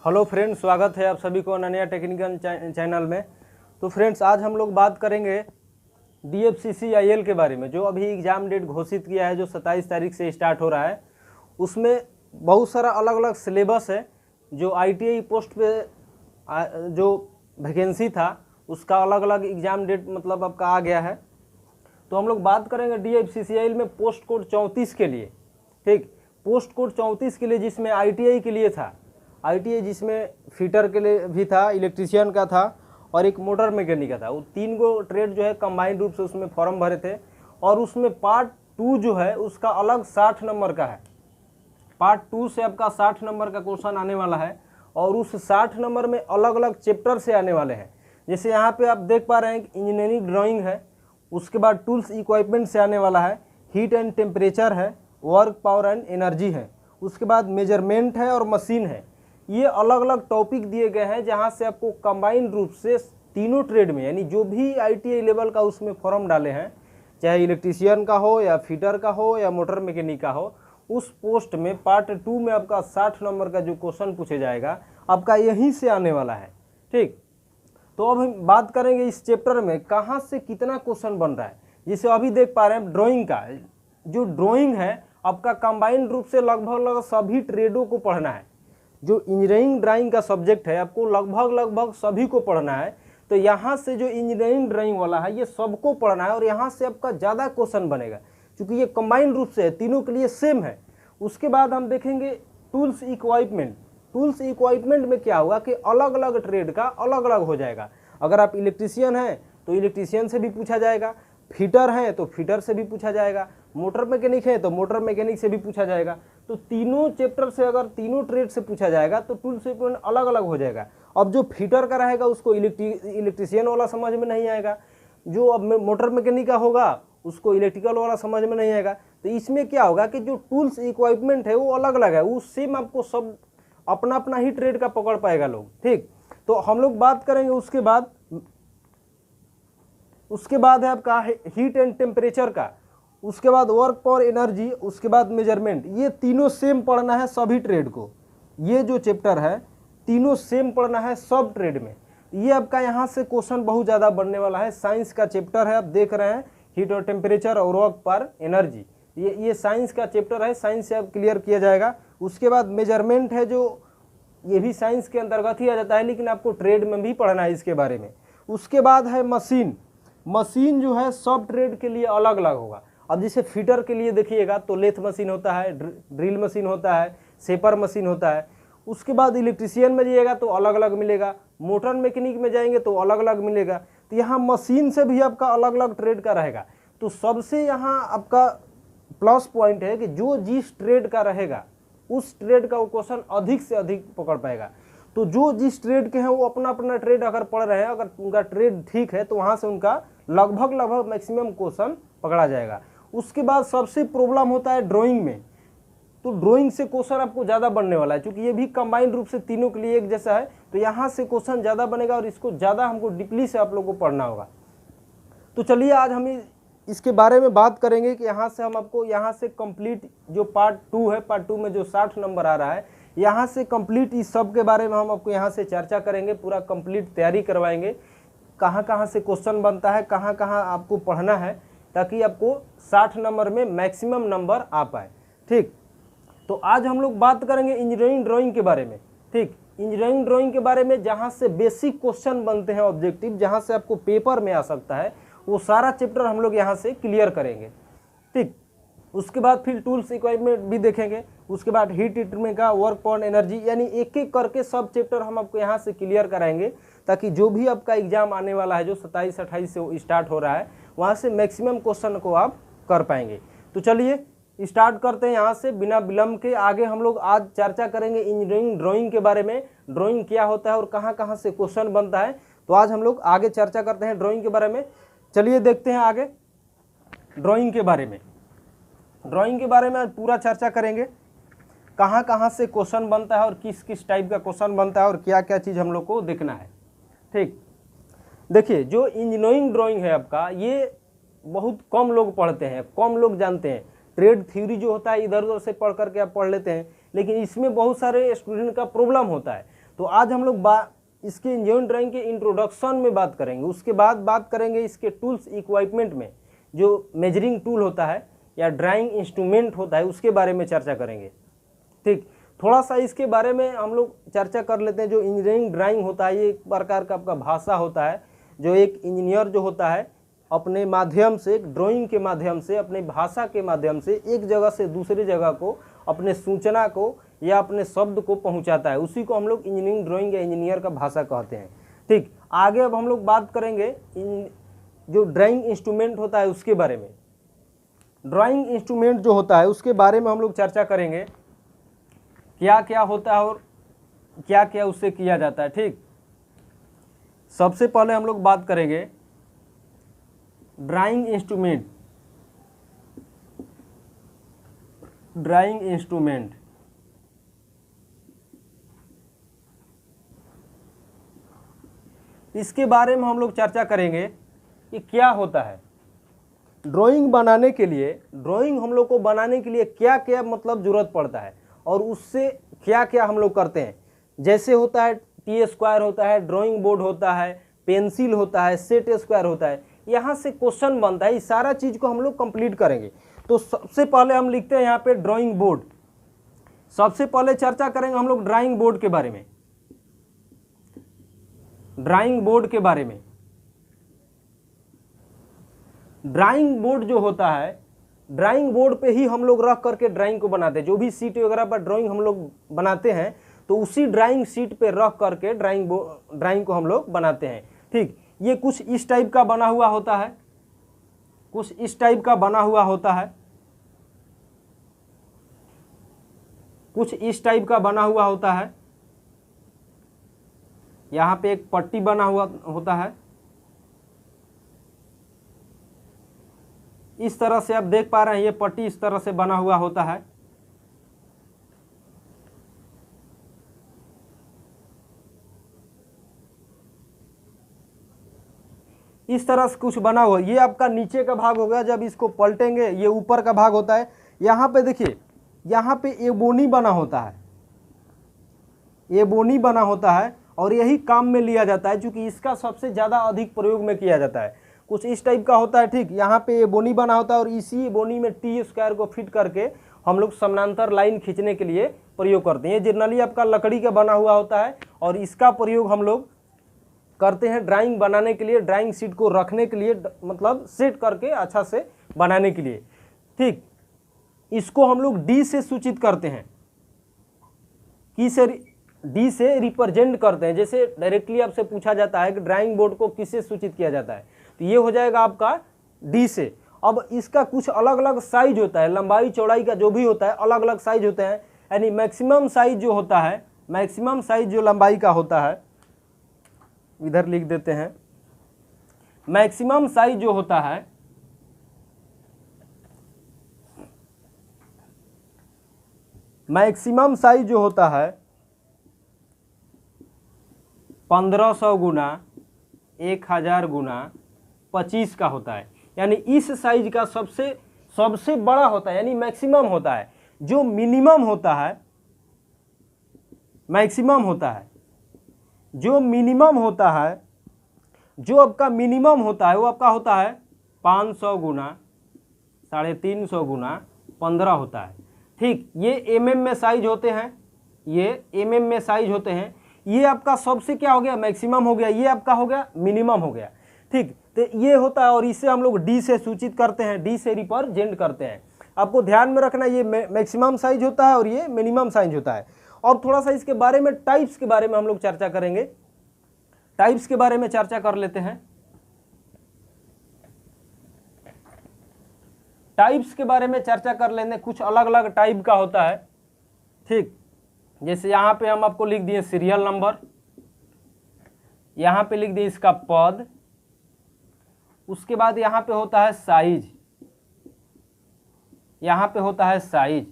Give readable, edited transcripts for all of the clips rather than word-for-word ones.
Hello friends, स्वागत है आप सभी को अनन्या टेक्निकल चैनल में। तो फ्रेंड्स, आज हम लोग बात करेंगे DFCCIL के बारे में, जो अभी एग्ज़ाम डेट घोषित किया है, जो 27 तारीख से स्टार्ट हो रहा है। उसमें बहुत सारा अलग अलग सिलेबस है। जो ITI पोस्ट पे जो वैकेंसी था उसका अलग अलग एग्ज़ाम डेट मतलब आपका आ गया है। तो हम लोग बात करेंगे DFCCIL में पोस्ट कोड 34 के लिए। ठीक, पोस्ट कोड 34 के लिए, जिसमें ITI के लिए था, ITI जिसमें फिटर के लिए भी था, इलेक्ट्रीशियन का था और एक मोटर मैकेनिक का था। वो 3 गो ट्रेड जो है कंबाइंड रूप से उसमें फॉर्म भरे थे। और उसमें पार्ट 2 जो है उसका अलग 60 नंबर का है। पार्ट 2 से आपका 60 नंबर का क्वेश्चन आने वाला है और उस 60 नंबर में अलग अलग चैप्टर से आने वाले हैं। जैसे यहाँ पे आप देख पा रहे हैं कि इंजीनियरिंग ड्राइंग है, उसके बाद टूल्स इक्विपमेंट से आने वाला है, हीट एंड टेम्परेचर है, वर्क पावर एंड एनर्जी है, उसके बाद मेजरमेंट है और मशीन है। ये अलग अलग टॉपिक दिए गए हैं जहां से आपको कंबाइंड रूप से तीनों ट्रेड में, यानी जो भी ITI लेवल का उसमें फॉर्म डाले हैं, चाहे इलेक्ट्रीशियन का हो या फिटर का हो या मोटर मैकेनिक का हो, उस पोस्ट में पार्ट 2 में आपका 60 नंबर का जो क्वेश्चन पूछे जाएगा आपका यहीं से आने वाला है। ठीक, तो अब हम बात करेंगे इस चैप्टर में कहाँ से कितना क्वेश्चन बन रहा है। जैसे अभी देख पा रहे हैं ड्राइंग का, जो ड्राइंग है आपका कंबाइंड रूप से लगभग सभी ट्रेडों को पढ़ना है। जो इंजीनियरिंग ड्राइंग का सब्जेक्ट है आपको लगभग सभी को पढ़ना है। तो यहाँ से जो इंजीनियरिंग ड्राइंग वाला है ये सबको पढ़ना है और यहाँ से आपका ज़्यादा क्वेश्चन बनेगा, क्योंकि ये कंबाइंड रूप से है, तीनों के लिए सेम है। उसके बाद हम देखेंगे टूल्स इक्विपमेंट। टूल्स इक्विपमेंट में क्या हुआ कि अलग अलग ट्रेड का अलग अलग हो जाएगा। अगर आप इलेक्ट्रीशियन हैं तो इलेक्ट्रीशियन से भी पूछा जाएगा, फिटर हैं तो फिटर से भी पूछा जाएगा, मोटर मैकेनिक है तो मोटर मैकेनिक से भी पूछा जाएगा। तो तीनों चैप्टर से अगर तीनों ट्रेड से पूछा जाएगा तो टूल्स इक्विपमेंट अलग अलग हो जाएगा। अब जो फिटर का रहेगा उसको इलेक्ट्रीशियन वाला समझ में नहीं आएगा, जो अब मोटर मैकेनिक का होगा उसको इलेक्ट्रिकल वाला समझ में नहीं आएगा। तो इसमें क्या होगा कि जो टूल्स इक्विपमेंट है वो अलग अलग है, वो सेम आपको सब अपना अपना ही ट्रेड का पकड़ पाएगा लोग। ठीक, तो हम लोग बात करेंगे उसके बाद है आपका हीट एंड टेम्परेचर का, उसके बाद वर्क पावर एनर्जी, उसके बाद मेजरमेंट। ये तीनों सेम पढ़ना है सभी ट्रेड को। ये जो चैप्टर है तीनों सेम पढ़ना है सब ट्रेड में। ये आपका यहाँ से क्वेश्चन बहुत ज़्यादा बनने वाला है। साइंस का चैप्टर है, आप देख रहे हैं, हीट और टेम्परेचर और वर्क पावर एनर्जी। ये साइंस का चैप्टर है, साइंस से आप क्लियर किया जाएगा। उसके बाद मेजरमेंट है, जो ये भी साइंस के अंतर्गत ही आ जाता है, लेकिन आपको ट्रेड में भी पढ़ना है इसके बारे में। उसके बाद है मशीन। मशीन जो है सब ट्रेड के लिए अलग अलग होगा। अब जैसे फिटर के लिए देखिएगा तो लेथ मशीन होता है, ड्रिल मशीन होता है, शेपर मशीन होता है। उसके बाद इलेक्ट्रीशियन में जाइएगा तो अलग अलग मिलेगा, मोटर मैकेनिक में जाएंगे तो अलग अलग मिलेगा। तो यहाँ मशीन से भी आपका अलग अलग ट्रेड का रहेगा। तो सबसे यहाँ आपका प्लस पॉइंट है कि जो जिस ट्रेड का रहेगा उस ट्रेड का वो क्वेश्चन अधिक से अधिक पकड़ पाएगा। तो जो जिस ट्रेड के हैं वो अपना अपना ट्रेड अगर पढ़ रहे हैं, अगर उनका ट्रेड ठीक है तो वहाँ से उनका लगभग मैक्सिमम क्वेश्चन पकड़ा जाएगा। उसके बाद सबसे प्रॉब्लम होता है ड्राइंग में। तो ड्राइंग से क्वेश्चन आपको ज़्यादा बनने वाला है, क्योंकि ये भी कंबाइंड रूप से तीनों के लिए एक जैसा है। तो यहाँ से क्वेश्चन ज़्यादा बनेगा और इसको ज़्यादा हमको डीपली से आप लोगों को पढ़ना होगा। तो चलिए आज हम इसके बारे में बात करेंगे कि यहाँ से हम आपको यहाँ से कंप्लीट जो पार्ट 2 है, पार्ट 2 में जो 60 नंबर आ रहा है, यहाँ से कंप्लीट इस सब के बारे में हम आपको यहाँ से चर्चा करेंगे, पूरा कंप्लीट तैयारी करवाएंगे, कहाँ कहाँ से क्वेश्चन बनता है, कहाँ कहाँ आपको पढ़ना है, ताकि आपको 60 नंबर में मैक्सिमम नंबर आ पाए। ठीक, तो आज हम लोग बात करेंगे इंजीनियरिंग ड्राइंग के बारे में। ठीक, इंजीनियरिंग ड्राइंग के बारे में जहाँ से बेसिक क्वेश्चन बनते हैं, ऑब्जेक्टिव जहाँ से आपको पेपर में आ सकता है, वो सारा चैप्टर हम लोग यहाँ से क्लियर करेंगे। ठीक, उसके बाद फिर टूल्स इक्विपमेंट भी देखेंगे, उसके बाद हीट ट्रीटमेंट का, वर्क पावर एनर्जी, यानी एक एक करके सब चैप्टर हम आपको यहाँ से क्लियर कराएंगे, ताकि जो भी आपका एग्जाम आने वाला है, जो 27-28 से स्टार्ट हो रहा है, वहाँ से मैक्सिमम क्वेश्चन को आप कर पाएंगे। तो चलिए स्टार्ट करते हैं यहाँ से बिना विलम्ब के। आगे हम लोग आज चर्चा करेंगे इंजीनियरिंग ड्राइंग के बारे में, ड्राइंग क्या होता है और कहाँ कहाँ से क्वेश्चन बनता है। तो आज हम लोग आगे चर्चा करते हैं ड्राइंग के बारे में। चलिए देखते हैं आगे ड्राइंग के बारे में। ड्राइंग के बारे में आज पूरा चर्चा करेंगे, कहाँ कहाँ से क्वेश्चन बनता है और किस किस टाइप का क्वेश्चन बनता है और क्या क्या चीज़ हम लोग को देखना है। ठीक, देखिए जो इंजीनियरिंग ड्राइंग है आपका, ये बहुत कम लोग पढ़ते हैं, कम लोग जानते हैं। ट्रेड थ्योरी जो होता है इधर उधर से पढ़ करके आप पढ़ लेते हैं, लेकिन इसमें बहुत सारे स्टूडेंट का प्रॉब्लम होता है। तो आज हम लोग इसके इंजीनियरिंग ड्राइंग के इंट्रोडक्शन में बात करेंगे। उसके बाद बात करेंगे इसके टूल्स इक्विपमेंट में, जो मेजरिंग टूल होता है या ड्राइंग इंस्ट्रूमेंट होता है उसके बारे में चर्चा करेंगे। ठीक, थोड़ा सा इसके बारे में हम लोग चर्चा कर लेते हैं। जो इंजीनियरिंग ड्राइंग होता है ये एक प्रकार का आपका भाषा होता है, जो एक इंजीनियर जो होता है अपने माध्यम से, एक ड्राइंग के माध्यम से, अपने भाषा के माध्यम से एक जगह से दूसरी जगह को अपने सूचना को या अपने शब्द को पहुंचाता है, उसी को हम लोग इंजीनियरिंग ड्राइंग या इंजीनियर का भाषा कहते हैं। ठीक, आगे अब हम लोग बात करेंगे जो ड्राइंग इंस्ट्रूमेंट होता है उसके बारे में। ड्राइंग इंस्ट्रूमेंट जो होता है उसके बारे में हम लोग चर्चा करेंगे, क्या क्या होता है और क्या क्या उससे किया जाता है। ठीक, सबसे पहले हम लोग बात करेंगे ड्राइंग इंस्ट्रूमेंट। ड्राइंग इंस्ट्रूमेंट इसके बारे में हम लोग चर्चा करेंगे कि क्या होता है। ड्राइंग बनाने के लिए, ड्राइंग हम लोग को बनाने के लिए क्या क्या मतलब जरूरत पड़ता है और उससे क्या क्या हम लोग करते हैं। जैसे होता है टी स्क्वायर होता है, ड्राइंग बोर्ड होता है, पेंसिल होता है, सेट स्क्वायर होता है, यहाँ से क्वेश्चन बनता है। इस सारा चीज को हम लोग कंप्लीट करेंगे। तो सबसे पहले हम लिखते हैं यहाँ पे ड्राइंग बोर्ड। सबसे पहले चर्चा करेंगे हम लोग ड्राइंग बोर्ड के बारे में। ड्राइंग बोर्ड के बारे में, ड्राइंग बोर्ड जो होता है, ड्राइंग बोर्ड पे ही हम लोग रख करके ड्राइंग को बनाते हैं। जो भी सीट वगैरह पर ड्राइंग हम लोग बनाते हैं तो उसी ड्राइंग शीट पे रख करके ड्राइंग को हम लोग बनाते हैं। ठीक, ये कुछ इस टाइप का बना हुआ होता है, कुछ इस टाइप का बना हुआ होता है, कुछ इस टाइप का बना हुआ होता है। यहाँ पे एक पट्टी बना हुआ होता है। इस तरह से आप देख पा रहे हैं, ये पट्टी इस तरह से बना हुआ होता है। इस तरह से कुछ बना हुआ, ये आपका नीचे का भाग हो गया। जब इसको पलटेंगे ये ऊपर का भाग होता है। यहाँ पे देखिए, यहाँ पे एबोनी बना होता है, एबोनी बना होता है और यही काम में लिया जाता है, क्योंकि इसका सबसे ज़्यादा अधिक प्रयोग में किया जाता है। कुछ इस टाइप का होता है। ठीक, यहाँ पे एबोनी बना होता है और इसी बोनी में टी स्क्वायर को फिट करके हम लोग समानांतर लाइन खींचने के लिए प्रयोग करते हैं। ये जनरली आपका लकड़ी का बना हुआ होता है और इसका प्रयोग हम लोग करते हैं ड्राइंग बनाने के लिए, ड्राइंग शीट को रखने के लिए, मतलब सेट करके अच्छा से बनाने के लिए। ठीक, इसको हम लोग डी से सूचित करते हैं, की से डी से रिप्रेजेंट करते हैं। जैसे डायरेक्टली आपसे पूछा जाता है कि ड्राइंग बोर्ड को किससे सूचित किया जाता है, तो ये हो जाएगा आपका डी से। अब इसका कुछ अलग अलग साइज होता है, लंबाई चौड़ाई का जो भी होता है अलग अलग साइज होते हैं। यानी मैक्सिमम साइज जो होता है, मैक्सिमम साइज जो लंबाई का होता है, इधर लिख देते हैं, मैक्सिमम साइज जो होता है, मैक्सिमम साइज जो होता है 1500 गुना 1000 गुना 25 का होता है। यानी इस साइज का सबसे बड़ा होता है, यानी मैक्सिमम होता है। जो मिनिमम होता है, मैक्सिमम होता है, जो मिनिमम होता है, जो आपका मिनिमम होता है वो आपका होता है 500 गुना 350 गुना 15 होता है। ठीक, ये एमएम में साइज होते हैं, ये एमएम में साइज होते हैं। ये आपका सबसे क्या हो गया, मैक्सिमम हो गया, ये आपका हो गया मिनिमम हो गया। ठीक, तो ये होता है और इसे हम लोग डी से सूचित करते हैं, डी से रिप्रेजेंट करते हैं। आपको ध्यान में रखना, ये मैक्सिमम साइज होता है और ये मिनिमम साइज होता है। और थोड़ा सा इसके बारे में, टाइप्स के बारे में हम लोग चर्चा करेंगे। टाइप्स के बारे में चर्चा कर लेते हैं। टाइप्स के बारे में चर्चा कर लेंगे। कुछ अलग अलग टाइप का होता है। ठीक, जैसे यहाँ पे हम आपको लिख दिए सीरियल नंबर, यहाँ पे लिख दिए इसका पद, उसके बाद यहाँ पे होता है साइज, यहाँ पे होता है साइज।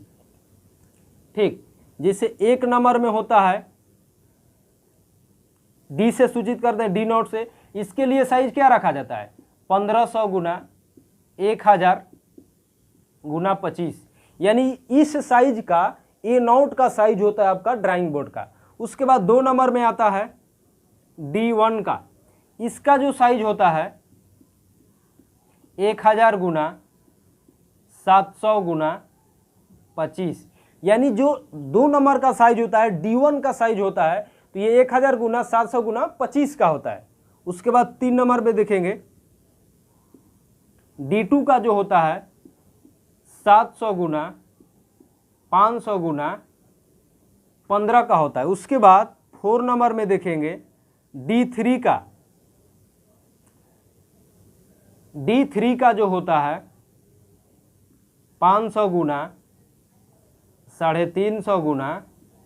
ठीक, जैसे एक नंबर में होता है, डी से सूचित करते हैं, डी नोट से। इसके लिए साइज क्या रखा जाता है, 1500 गुना 1000 गुना 25। यानी इस साइज का ए नोट का साइज होता है आपका ड्राइंग बोर्ड का। उसके बाद 2 नंबर में आता है D1 का। इसका जो साइज होता है 1000 गुना 700 गुना 25, यानी जो 2 नंबर का साइज होता है D1 का साइज होता है तो ये 1000 गुना 700 गुना 25 का होता है। उसके बाद 3 नंबर पे देखेंगे D2 का जो होता है 700 गुना 500 गुना 15 का होता है। उसके बाद 4 नंबर में देखेंगे D3 का। D3 का जो होता है 500 गुना 350 गुना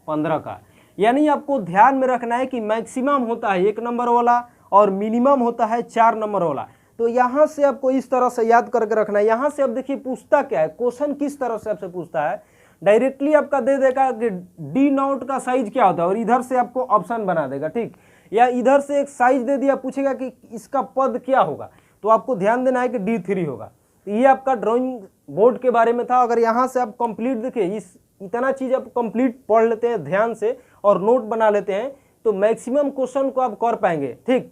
15 का। यानी आपको ध्यान में रखना है कि मैक्सिमम होता है 1 नंबर वाला और मिनिमम होता है 4 नंबर वाला। तो यहाँ से आपको इस तरह से याद करके रखना है। यहाँ से अब देखिए पूछता क्या है, क्वेश्चन किस तरह से आपसे पूछता है, डायरेक्टली आपका दे देगा कि D0 का साइज क्या होता है और इधर से आपको ऑप्शन बना देगा, ठीक, या इधर से एक साइज दे दिया, पूछेगा कि इसका पद क्या होगा, तो आपको ध्यान देना है कि D3 होगा। तो ये आपका ड्राइंग बोर्ड के बारे में था। अगर यहाँ से आप कंप्लीट देखिए, इतना चीज़ आप कंप्लीट पढ़ लेते हैं ध्यान से और नोट बना लेते हैं तो मैक्सिमम क्वेश्चन को आप कर पाएंगे, ठीक।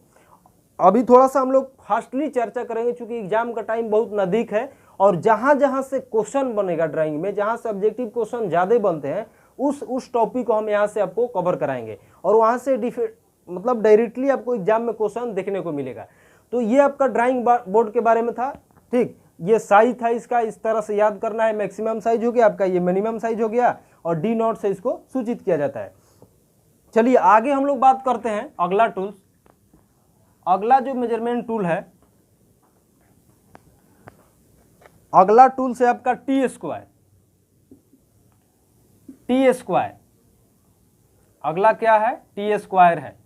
अभी थोड़ा सा हम लोग फास्टली चर्चा करेंगे क्योंकि एग्जाम का टाइम बहुत नज़दीक है और जहाँ जहाँ से क्वेश्चन बनेगा ड्राइंग में, जहाँ से ऑब्जेक्टिव क्वेश्चन ज़्यादा बनते हैं उस टॉपिक को हम यहाँ से आपको कवर कराएंगे और वहाँ से मतलब डायरेक्टली आपको एग्जाम में क्वेश्चन देखने को मिलेगा। तो ये आपका ड्राइंग बोर्ड के बारे में था, ठीक। ये साइज था इसका, इस तरह से याद करना है। मैक्सिमम साइज हो गया आपका, ये मिनिमम साइज हो गया और D0 से इसको सूचित किया जाता है। चलिए आगे हम लोग बात करते हैं अगला टूल्स। अगला जो मेजरमेंट टूल है, अगला टूल से आपका टी स्क्वायर। अगला क्या है, टी स्क्वायर है।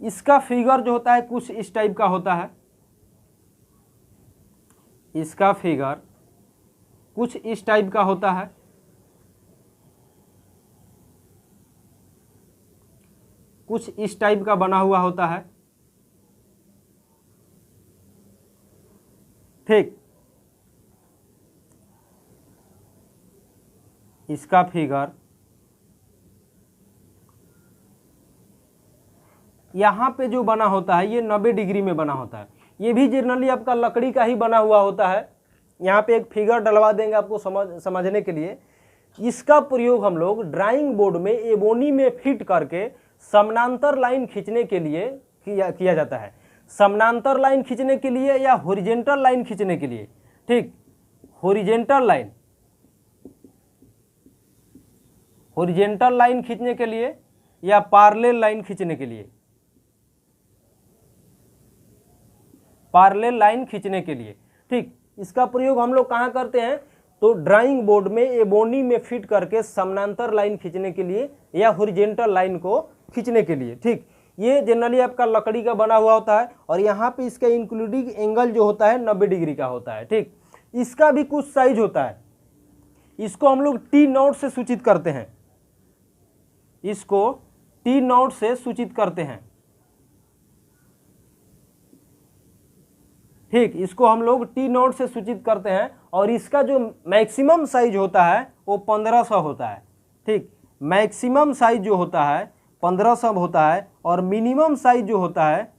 इसका फिगर जो होता है कुछ इस टाइप का होता है। इसका फिगर कुछ इस टाइप का होता है। कुछ इस टाइप का बना हुआ होता है, ठीक। इसका फिगर यहाँ पे जो बना होता है ये 90 डिग्री में बना होता है। ये भी जनरली आपका लकड़ी का ही बना हुआ होता है। यहाँ पे एक फिगर डलवा देंगे आपको समझने के लिए। इसका प्रयोग हम लोग ड्राइंग बोर्ड में एबोनी में फिट करके समानांतर लाइन खींचने के लिए किया जाता है। समानांतर लाइन खींचने के लिए या हॉरिजॉन्टल लाइन खींचने के लिए, ठीक। हॉरिजॉन्टल लाइन खींचने के लिए या पैरेलल लाइन खींचने के लिए, पैरेलल लाइन खींचने के लिए, ठीक। इसका प्रयोग हम लोग कहाँ करते हैं, तो ड्राइंग बोर्ड में एबोनी में फिट करके समानांतर लाइन खींचने के लिए या हॉरिजॉन्टल लाइन को खींचने के लिए, ठीक। ये जनरली आपका लकड़ी का बना हुआ होता है और यहाँ पे इसका इंक्लूडिंग एंगल जो होता है 90 डिग्री का होता है, ठीक। इसका भी कुछ साइज होता है। इसको हम लोग T0 से सूचित करते हैं। इसको T0 से सूचित करते हैं, ठीक। इसको हम लोग T0 से सूचित करते हैं और इसका जो मैक्सिमम साइज होता है वो 1500 होता है, ठीक। मैक्सिमम साइज जो होता है 1500 होता है और मिनिमम साइज जो होता है,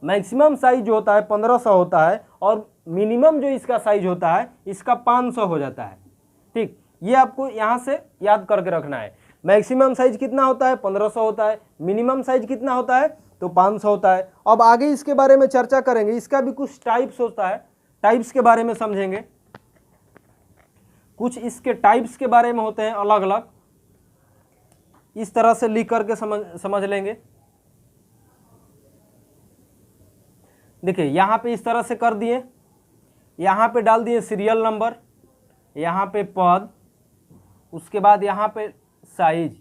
मैक्सिमम साइज जो होता है 1500 होता है और मिनिमम जो इसका साइज होता है इसका 500 हो जाता है, ठीक। ये आपको यहाँ से याद करके रखना है। मैक्सिमम साइज कितना होता है, 1500 होता है। मिनिमम साइज कितना होता है, तो 500 होता है। अब आगे इसके बारे में चर्चा करेंगे। इसका भी कुछ टाइप्स होता है, टाइप्स के बारे में समझेंगे। कुछ इसके टाइप्स के बारे में होते हैं अलग अलग, इस तरह से लिख करके समझ लेंगे। देखिए यहाँ पे इस तरह से कर दिए, यहाँ पे डाल दिए सीरियल नंबर, यहाँ पे पद, उसके बाद यहाँ पे साइज।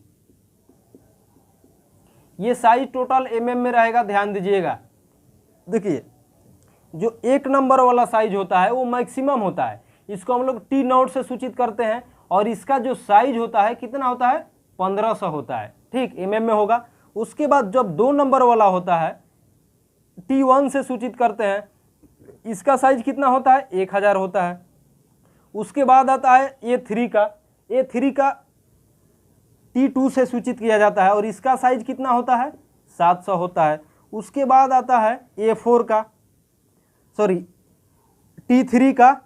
ये साइज टोटल mm में रहेगा, ध्यान दीजिएगा। देखिए जो 1 नंबर वाला साइज होता है वो मैक्सिमम होता है, इसको हम लोग T0 से सूचित करते हैं और इसका जो साइज होता है कितना होता है, 1500 होता है, ठीक, mm में होगा। उसके बाद जब 2 नंबर वाला होता है T1 से सूचित करते हैं, इसका साइज कितना होता है, 1000 होता है। उसके बाद आता है A3 का। A3 का T2 से सूचित किया जाता है और इसका साइज कितना होता है 700 होता है। उसके बाद आता है A4 का, सॉरी T3 का,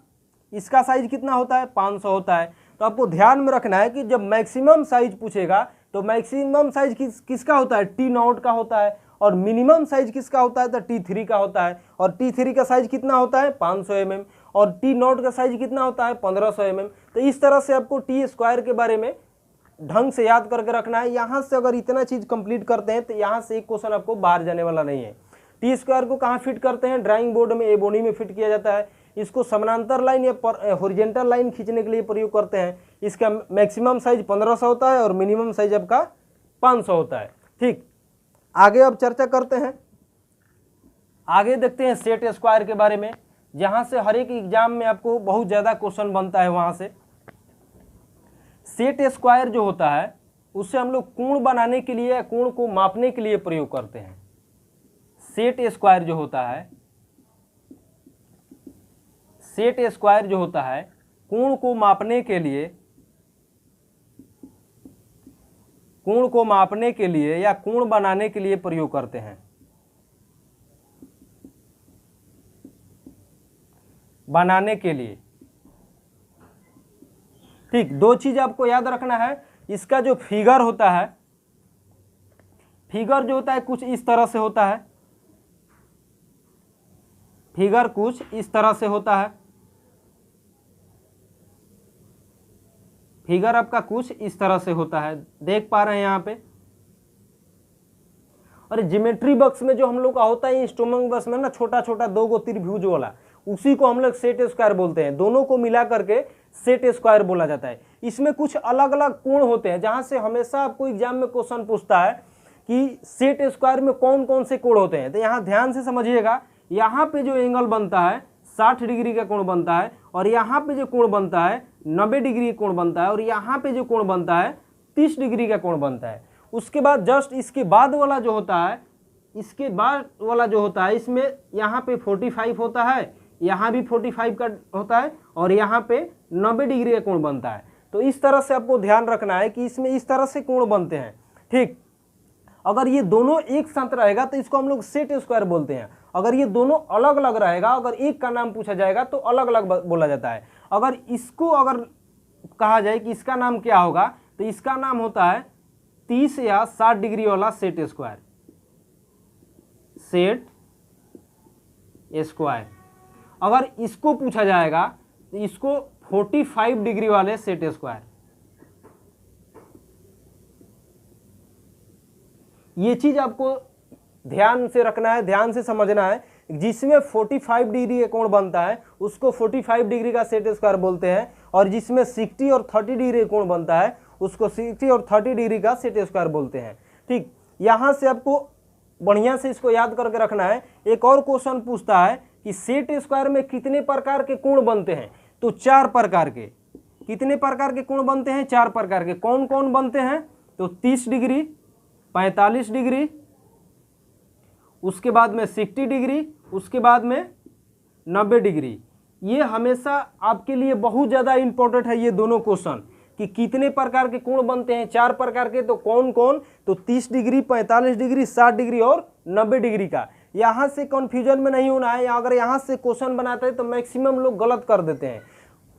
इसका साइज कितना होता है 500 होता है। तो आपको ध्यान में रखना है कि जब मैक्सिमम साइज पूछेगा तो मैक्सिमम साइज किसका होता है T0 का होता है और मिनिमम साइज किसका होता है तो T3 का होता है। और T3 का साइज कितना होता है 500 mm और T0 का साइज कितना होता है 1500 mm। तो इस तरह से आपको टी स्क्वायर के बारे में ढंग से याद करके रखना है। यहाँ से अगर इतना चीज कंप्लीट करते हैं तो यहाँ से एक क्वेश्चन आपको बाहर जाने वाला नहीं है। टी स्क्वायर को कहाँ फिट करते हैं, ड्राइंग बोर्ड में एबोनी में फिट किया जाता है। इसको समानांतर लाइन या हॉरिजॉन्टल लाइन खींचने के लिए प्रयोग करते हैं। इसका मैक्सिमम साइज 1500 होता है और मिनिमम साइज आपका 500 होता है। ठीक, आगे अब चर्चा करते हैं, आगे देखते हैं सेट स्क्वायर के बारे में, जहाँ से हर एक एग्जाम में आपको बहुत ज़्यादा क्वेश्चन बनता है। वहाँ से सेट स्क्वायर जो होता है उससे हम लोग कोण बनाने के लिए, कोण को मापने के लिए प्रयोग करते हैं। सेट स्क्वायर जो होता है, सेट स्क्वायर जो होता है कोण को मापने के लिए, कोण को मापने के लिए या कोण बनाने के लिए प्रयोग करते हैं। बनाने के लिए, ठीक, दो चीज आपको याद रखना है। इसका जो फिगर होता है, फिगर जो होता है कुछ इस तरह से होता है, फिगर कुछ इस तरह से होता है, फिगर आपका कुछ इस तरह से होता है, देख पा रहे हैं यहाँ पे। और ज्योमेट्री बॉक्स में जो हम लोग का होता है इंस्ट्रूमेंट बॉक्स में ना छोटा छोटा दो गो त्रिभुज वाला, उसी को हम लोग सेट स्क्वायर बोलते हैं। दोनों को मिला करके सेट स्क्वायर बोला जाता है। इसमें कुछ अलग अलग कोण होते हैं, जहां से हमेशा आपको एग्जाम में क्वेश्चन पूछता है कि सेट स्क्वायर में कौन कौन से कोण होते हैं। तो यहाँ ध्यान से समझिएगा, यहाँ पे जो एंगल बनता है 60 डिग्री का कोण बनता है और यहाँ पे जो कोण बनता है 90 डिग्री का कोण बनता है और यहाँ पे जो कोण बनता है 30 डिग्री का कोण बनता है। उसके बाद जस्ट इसके बाद वाला जो होता है, इसके बाद वाला जो होता है, इसमें यहाँ पे 45 होता है, यहाँ भी 45 का होता है और यहाँ पे 90 डिग्री का कोण बनता है। तो इस तरह से आपको ध्यान रखना है कि इसमें इस तरह से कोण बनते हैं। ठीक, अगर ये दोनों एक साथ रहेगा तो इसको हम लोग सेट स्क्वायर बोलते हैं। अगर ये दोनों अलग अलग रहेगा, अगर एक का नाम पूछा जाएगा तो अलग अलग बोला जाता है। अगर इसको अगर कहा जाए कि इसका नाम क्या होगा तो इसका नाम होता है 30 या 60 डिग्री वाला सेट स्क्वायर, सेट स्क्वायर। अगर इसको पूछा जाएगा तो इसको 45 डिग्री वाले सेट स्क्वायर। ये चीज आपको ध्यान से रखना है, ध्यान से समझना है। जिसमें 45 डिग्री का कोण बनता है उसको 45 डिग्री का सेट स्क्वायर बोलते हैं और जिसमें 60 और 30 डिग्री का कोण बनता है उसको 60 और 30 डिग्री का सेट स्क्वायर बोलते हैं। ठीक, यहां से आपको बढ़िया से इसको याद करके रखना है। एक और क्वेश्चन पूछता है कि सेट स्क्वायर में कितने प्रकार के कोण बनते हैं, तो 4 प्रकार के। कितने प्रकार के कोण बनते हैं? 4 प्रकार के। कौन कौन बनते हैं? तो 30 डिग्री, 45 डिग्री, उसके बाद में 60 डिग्री, उसके बाद में 90 डिग्री। ये हमेशा आपके लिए बहुत ज़्यादा इंपॉर्टेंट है ये दोनों क्वेश्चन कि कितने प्रकार के कोण बनते हैं। 4 प्रकार के, तो कौन कौन? तो 30 डिग्री, 45 डिग्री, 60 डिग्री और 90 डिग्री का। यहाँ से कन्फ्यूजन में नहीं होना है। अगर यहाँ से क्वेश्चन बनाते हैं तो मैक्सिमम लोग गलत कर देते हैं।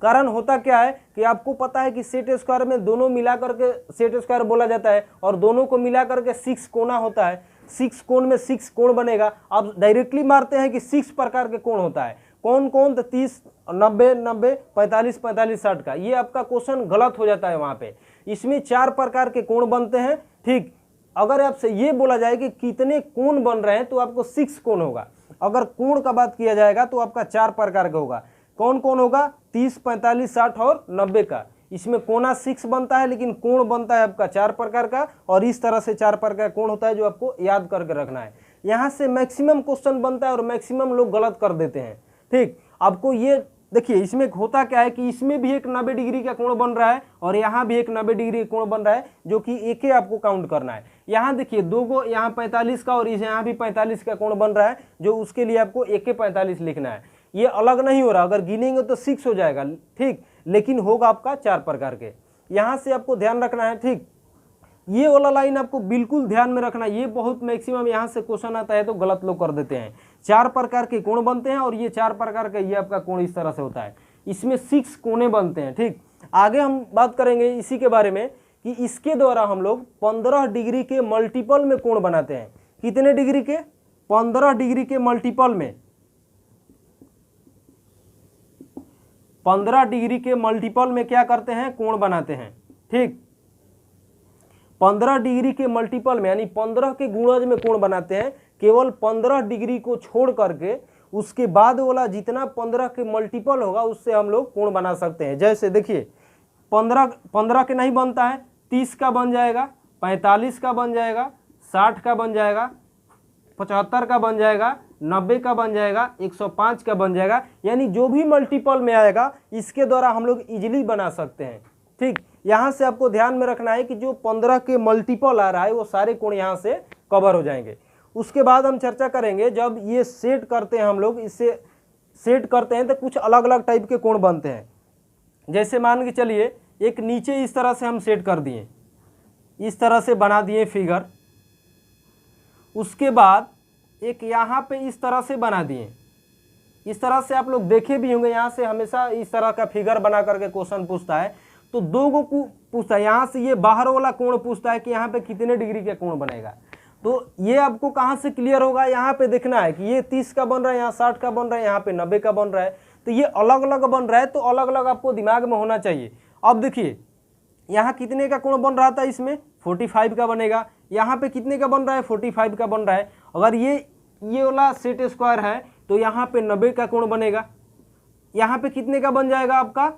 कारण होता क्या है कि आपको पता है कि सेट स्क्वायर में दोनों मिला करके सेट स्क्वायर बोला जाता है और दोनों को मिला करके 6 कोना होता है। 6 कोण में 6 कोण बनेगा। आप डायरेक्टली मारते हैं कि 6 प्रकार के कोण होता है। कौन कौन? तो 30, 90, 90, 45, 45, 60 का। ये आपका क्वेश्चन गलत हो जाता है वहाँ पे। इसमें 4 प्रकार के कोण बनते हैं। ठीक, अगर आपसे ये बोला जाए कि कितने कोण बन रहे हैं तो आपको 6 कोण होगा। अगर कोण का बात किया जाएगा तो आपका 4 प्रकार का होगा। कौन कौन होगा? 30, 45, 60 और 90 का। इसमें कोना 6 बनता है लेकिन कोण बनता है आपका 4 प्रकार का और इस तरह से 4 प्रकार का कोण होता है जो आपको याद करके रखना है। यहाँ से मैक्सिमम क्वेश्चन बनता है और मैक्सिमम लोग गलत कर देते हैं। ठीक, आपको ये देखिए इसमें होता क्या है कि इसमें भी एक 90 डिग्री का कोण बन रहा है और यहाँ भी एक 90 डिग्री का कोण बन रहा है जो कि एक ही आपको काउंट करना है। यहाँ देखिए 2 गो, यहाँ 45 का और यहाँ भी 45 का कोण बन रहा है जो उसके लिए आपको एक 45 लिखना है। ये अलग नहीं हो रहा, अगर गिनेंगे तो 6 हो जाएगा। ठीक, लेकिन होगा आपका 4 प्रकार के। यहाँ से आपको ध्यान रखना है। ठीक, ये वाला लाइन आपको बिल्कुल ध्यान में रखना, ये बहुत मैक्सिमम यहाँ से क्वेश्चन आता है तो गलत लोग कर देते हैं। 4 प्रकार के कोण बनते हैं और ये 4 प्रकार का ये आपका कोण इस तरह से होता है, इसमें 6 कोने बनते हैं। ठीक, आगे हम बात करेंगे इसी के बारे में कि इसके द्वारा हम लोग 15 डिग्री के मल्टीपल में कोण बनाते हैं। कितने डिग्री के? 15 डिग्री के मल्टीपल में, 15 डिग्री के मल्टीपल में क्या करते हैं? कोण बनाते हैं। ठीक, 15 डिग्री के मल्टीपल में यानी 15 के गुणज में कोण बनाते हैं। केवल 15 डिग्री को छोड़ करके उसके बाद वाला जितना 15 के मल्टीपल होगा उससे हम लोग कोण बना सकते हैं। जैसे देखिए 15 के नहीं बनता है, 30 का बन जाएगा, 45 का बन जाएगा, 60 का बन जाएगा, 75 का बन जाएगा, 90 का बन जाएगा, 105 का बन जाएगा। यानी जो भी मल्टीपल में आएगा इसके द्वारा हम लोग इजीली बना सकते हैं। ठीक, यहाँ से आपको ध्यान में रखना है कि जो 15 के मल्टीपल आ रहा है वो सारे कोण यहाँ से कवर हो जाएंगे। उसके बाद हम चर्चा करेंगे जब ये सेट करते हैं, हम लोग इससे सेट करते हैं तो कुछ अलग अलग टाइप के कोण बनते हैं। जैसे मान के चलिए एक नीचे इस तरह से हम सेट कर दिए, इस तरह से बना दिए फिगर, उसके बाद एक यहाँ पे इस तरह से बना दिए। इस तरह से आप लोग देखे भी होंगे, यहाँ से हमेशा इस तरह का फिगर बना करके क्वेश्चन पूछता है तो दो को पूछता है। यहाँ से ये बाहर वाला कोण पूछता है कि यहाँ पे कितने डिग्री का कोण बनेगा। तो ये आपको कहाँ से क्लियर होगा? यहाँ पे देखना है कि ये 30 का बन रहा है, यहाँ 60 का बन रहा है, यहाँ पे 90 का बन रहा है, तो ये अलग अलग बन रहा है, तो अलग अलग आपको दिमाग में होना चाहिए। अब देखिए यहाँ कितने का कोण बन रहा था, इसमें 45 का बनेगा, यहाँ पे कितने का बन रहा है? 45 का बन रहा है। अगर ये वाला सेट स्क्वायर है तो यहाँ पे 90 का कोण बनेगा, यहाँ पे कितने का बन जाएगा? आपका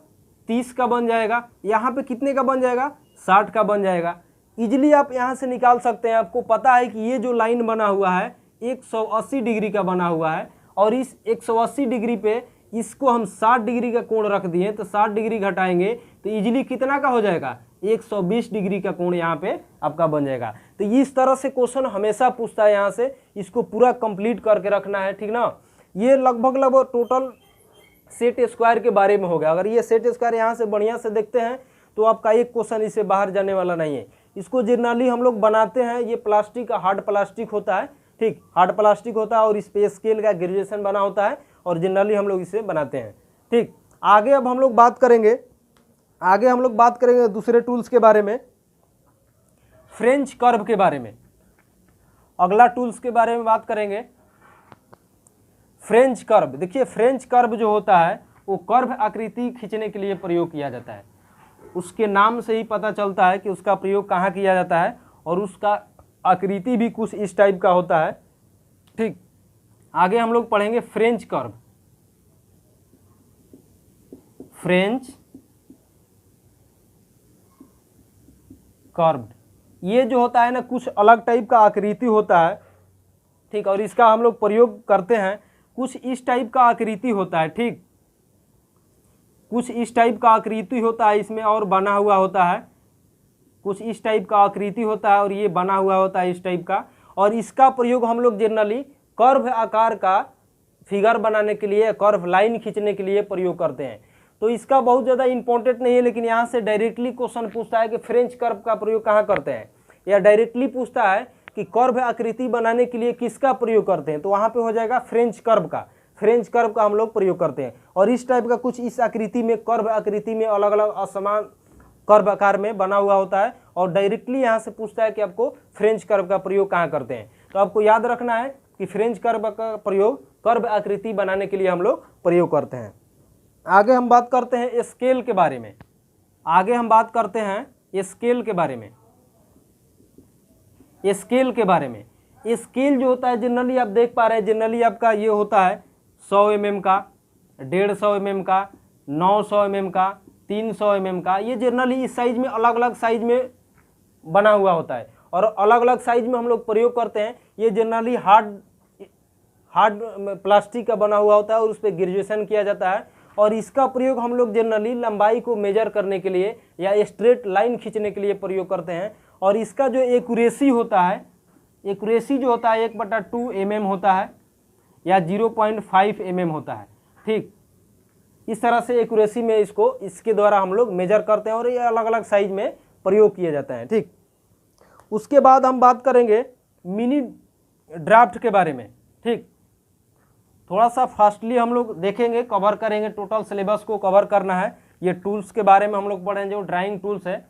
30 का बन जाएगा, यहाँ पे कितने का बन जाएगा? 60 का बन जाएगा। इजीली आप यहाँ से निकाल सकते हैं। आपको पता है कि ये जो लाइन बना हुआ है 180 डिग्री का बना हुआ है और इस 180 डिग्री पे इसको हम 60 डिग्री का कोण रख दिए तो 60 डिग्री घटाएंगे तो इजीली कितना का हो जाएगा? 120 डिग्री का कोण यहाँ पे आपका बन जाएगा। तो इस तरह से क्वेश्चन हमेशा पूछता है, यहाँ से इसको पूरा कंप्लीट करके रखना है। ठीक ना, ये लगभग टोटल सेट स्क्वायर के बारे में हो गया। अगर ये सेट स्क्वायर यहाँ से बढ़िया से देखते हैं तो आपका एक क्वेश्चन इससे बाहर जाने वाला नहीं है। इसको जनरली हम लोग बनाते हैं, ये प्लास्टिक का हार्ड प्लास्टिक होता है। ठीक, हार्ड प्लास्टिक होता है और इस पे स्केल का ग्रेजुएशन बना होता है और जनरली हम लोग इसे बनाते हैं। ठीक, आगे अब हम लोग बात करेंगे, दूसरे टूल्स के बारे में, फ्रेंच कर्व के बारे में। अगला टूल्स के बारे में बात करेंगे फ्रेंच कर्व। देखिए फ्रेंच कर्व जो होता है वो कर्व आकृति खींचने के लिए प्रयोग किया जाता है। उसके नाम से ही पता चलता है कि उसका प्रयोग कहाँ किया जाता है और उसका आकृति भी कुछ इस टाइप का होता है। ठीक, आगे हम लोग पढ़ेंगे फ्रेंच कर्व। फ्रेंच कर्व ये जो होता है ना कुछ अलग टाइप का आकृति होता है। ठीक, और इसका हम लोग प्रयोग करते हैं, कुछ इस टाइप का आकृति होता है। ठीक, कुछ इस टाइप का आकृति होता है इसमें और बना हुआ होता है, कुछ इस टाइप का आकृति होता है और ये बना हुआ होता है इस टाइप का। और इसका प्रयोग हम लोग जनरली कर्व आकार का फिगर बनाने के लिए, कर्व लाइन खींचने के लिए प्रयोग करते हैं। तो इसका बहुत ज़्यादा इंपॉर्टेंट नहीं है, लेकिन यहाँ से डायरेक्टली क्वेश्चन पूछता है कि फ्रेंच कर्व का प्रयोग कहाँ करते हैं, या डायरेक्टली पूछता है कि कर्व आकृति बनाने के लिए किसका प्रयोग करते हैं, तो वहाँ पे हो जाएगा फ्रेंच कर्व का। फ्रेंच कर्व का हम लोग प्रयोग करते हैं और इस टाइप का कुछ इस आकृति में, कर्व आकृति में अलग अलग असमान कर्व आकार में बना हुआ होता है और डायरेक्टली यहाँ से पूछता है कि आपको फ्रेंच कर्व का प्रयोग कहाँ करते हैं। तो आपको याद रखना है कि फ्रेंच कर्व का प्रयोग कर्व आकृति बनाने के लिए हम लोग प्रयोग करते हैं। आगे हम बात करते हैं स्केल के बारे में। स्केल जो होता है जनरली आप देख पा रहे हैं, जनरली आपका ये होता है 100 mm का, 150 mm का, 900 mm का, 300 mm का। ये जनरली इस साइज में अलग अलग साइज में बना हुआ होता है और अलग अलग साइज में हम लोग प्रयोग करते हैं। ये जनरली हार्ड प्लास्टिक का बना हुआ होता है और उस पर ग्रेजुएशन किया जाता है और इसका प्रयोग हम लोग जनरली लंबाई को मेजर करने के लिए या स्ट्रेट लाइन खींचने के लिए प्रयोग करते हैं। और इसका जो एक्यूरेसी होता है, एक्यूरेसी जो होता है 1/2 mm होता है या 0.5 mm होता है। ठीक, इस तरह से एक्यूरेसी में इसके द्वारा हम लोग मेजर करते हैं और ये अलग अलग साइज में प्रयोग किया जाता है। ठीक, उसके बाद हम बात करेंगे मिनी ड्राफ्ट के बारे में। ठीक, थोड़ा सा फास्टली हम लोग देखेंगे, कवर करेंगे, टोटल सिलेबस को कवर करना है। ये टूल्स के बारे में हम लोग पढ़ेंगे, जो ड्राइंग टूल्स है।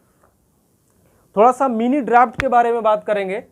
थोड़ा सा मिनी ड्राफ्ट के बारे में बात करेंगे।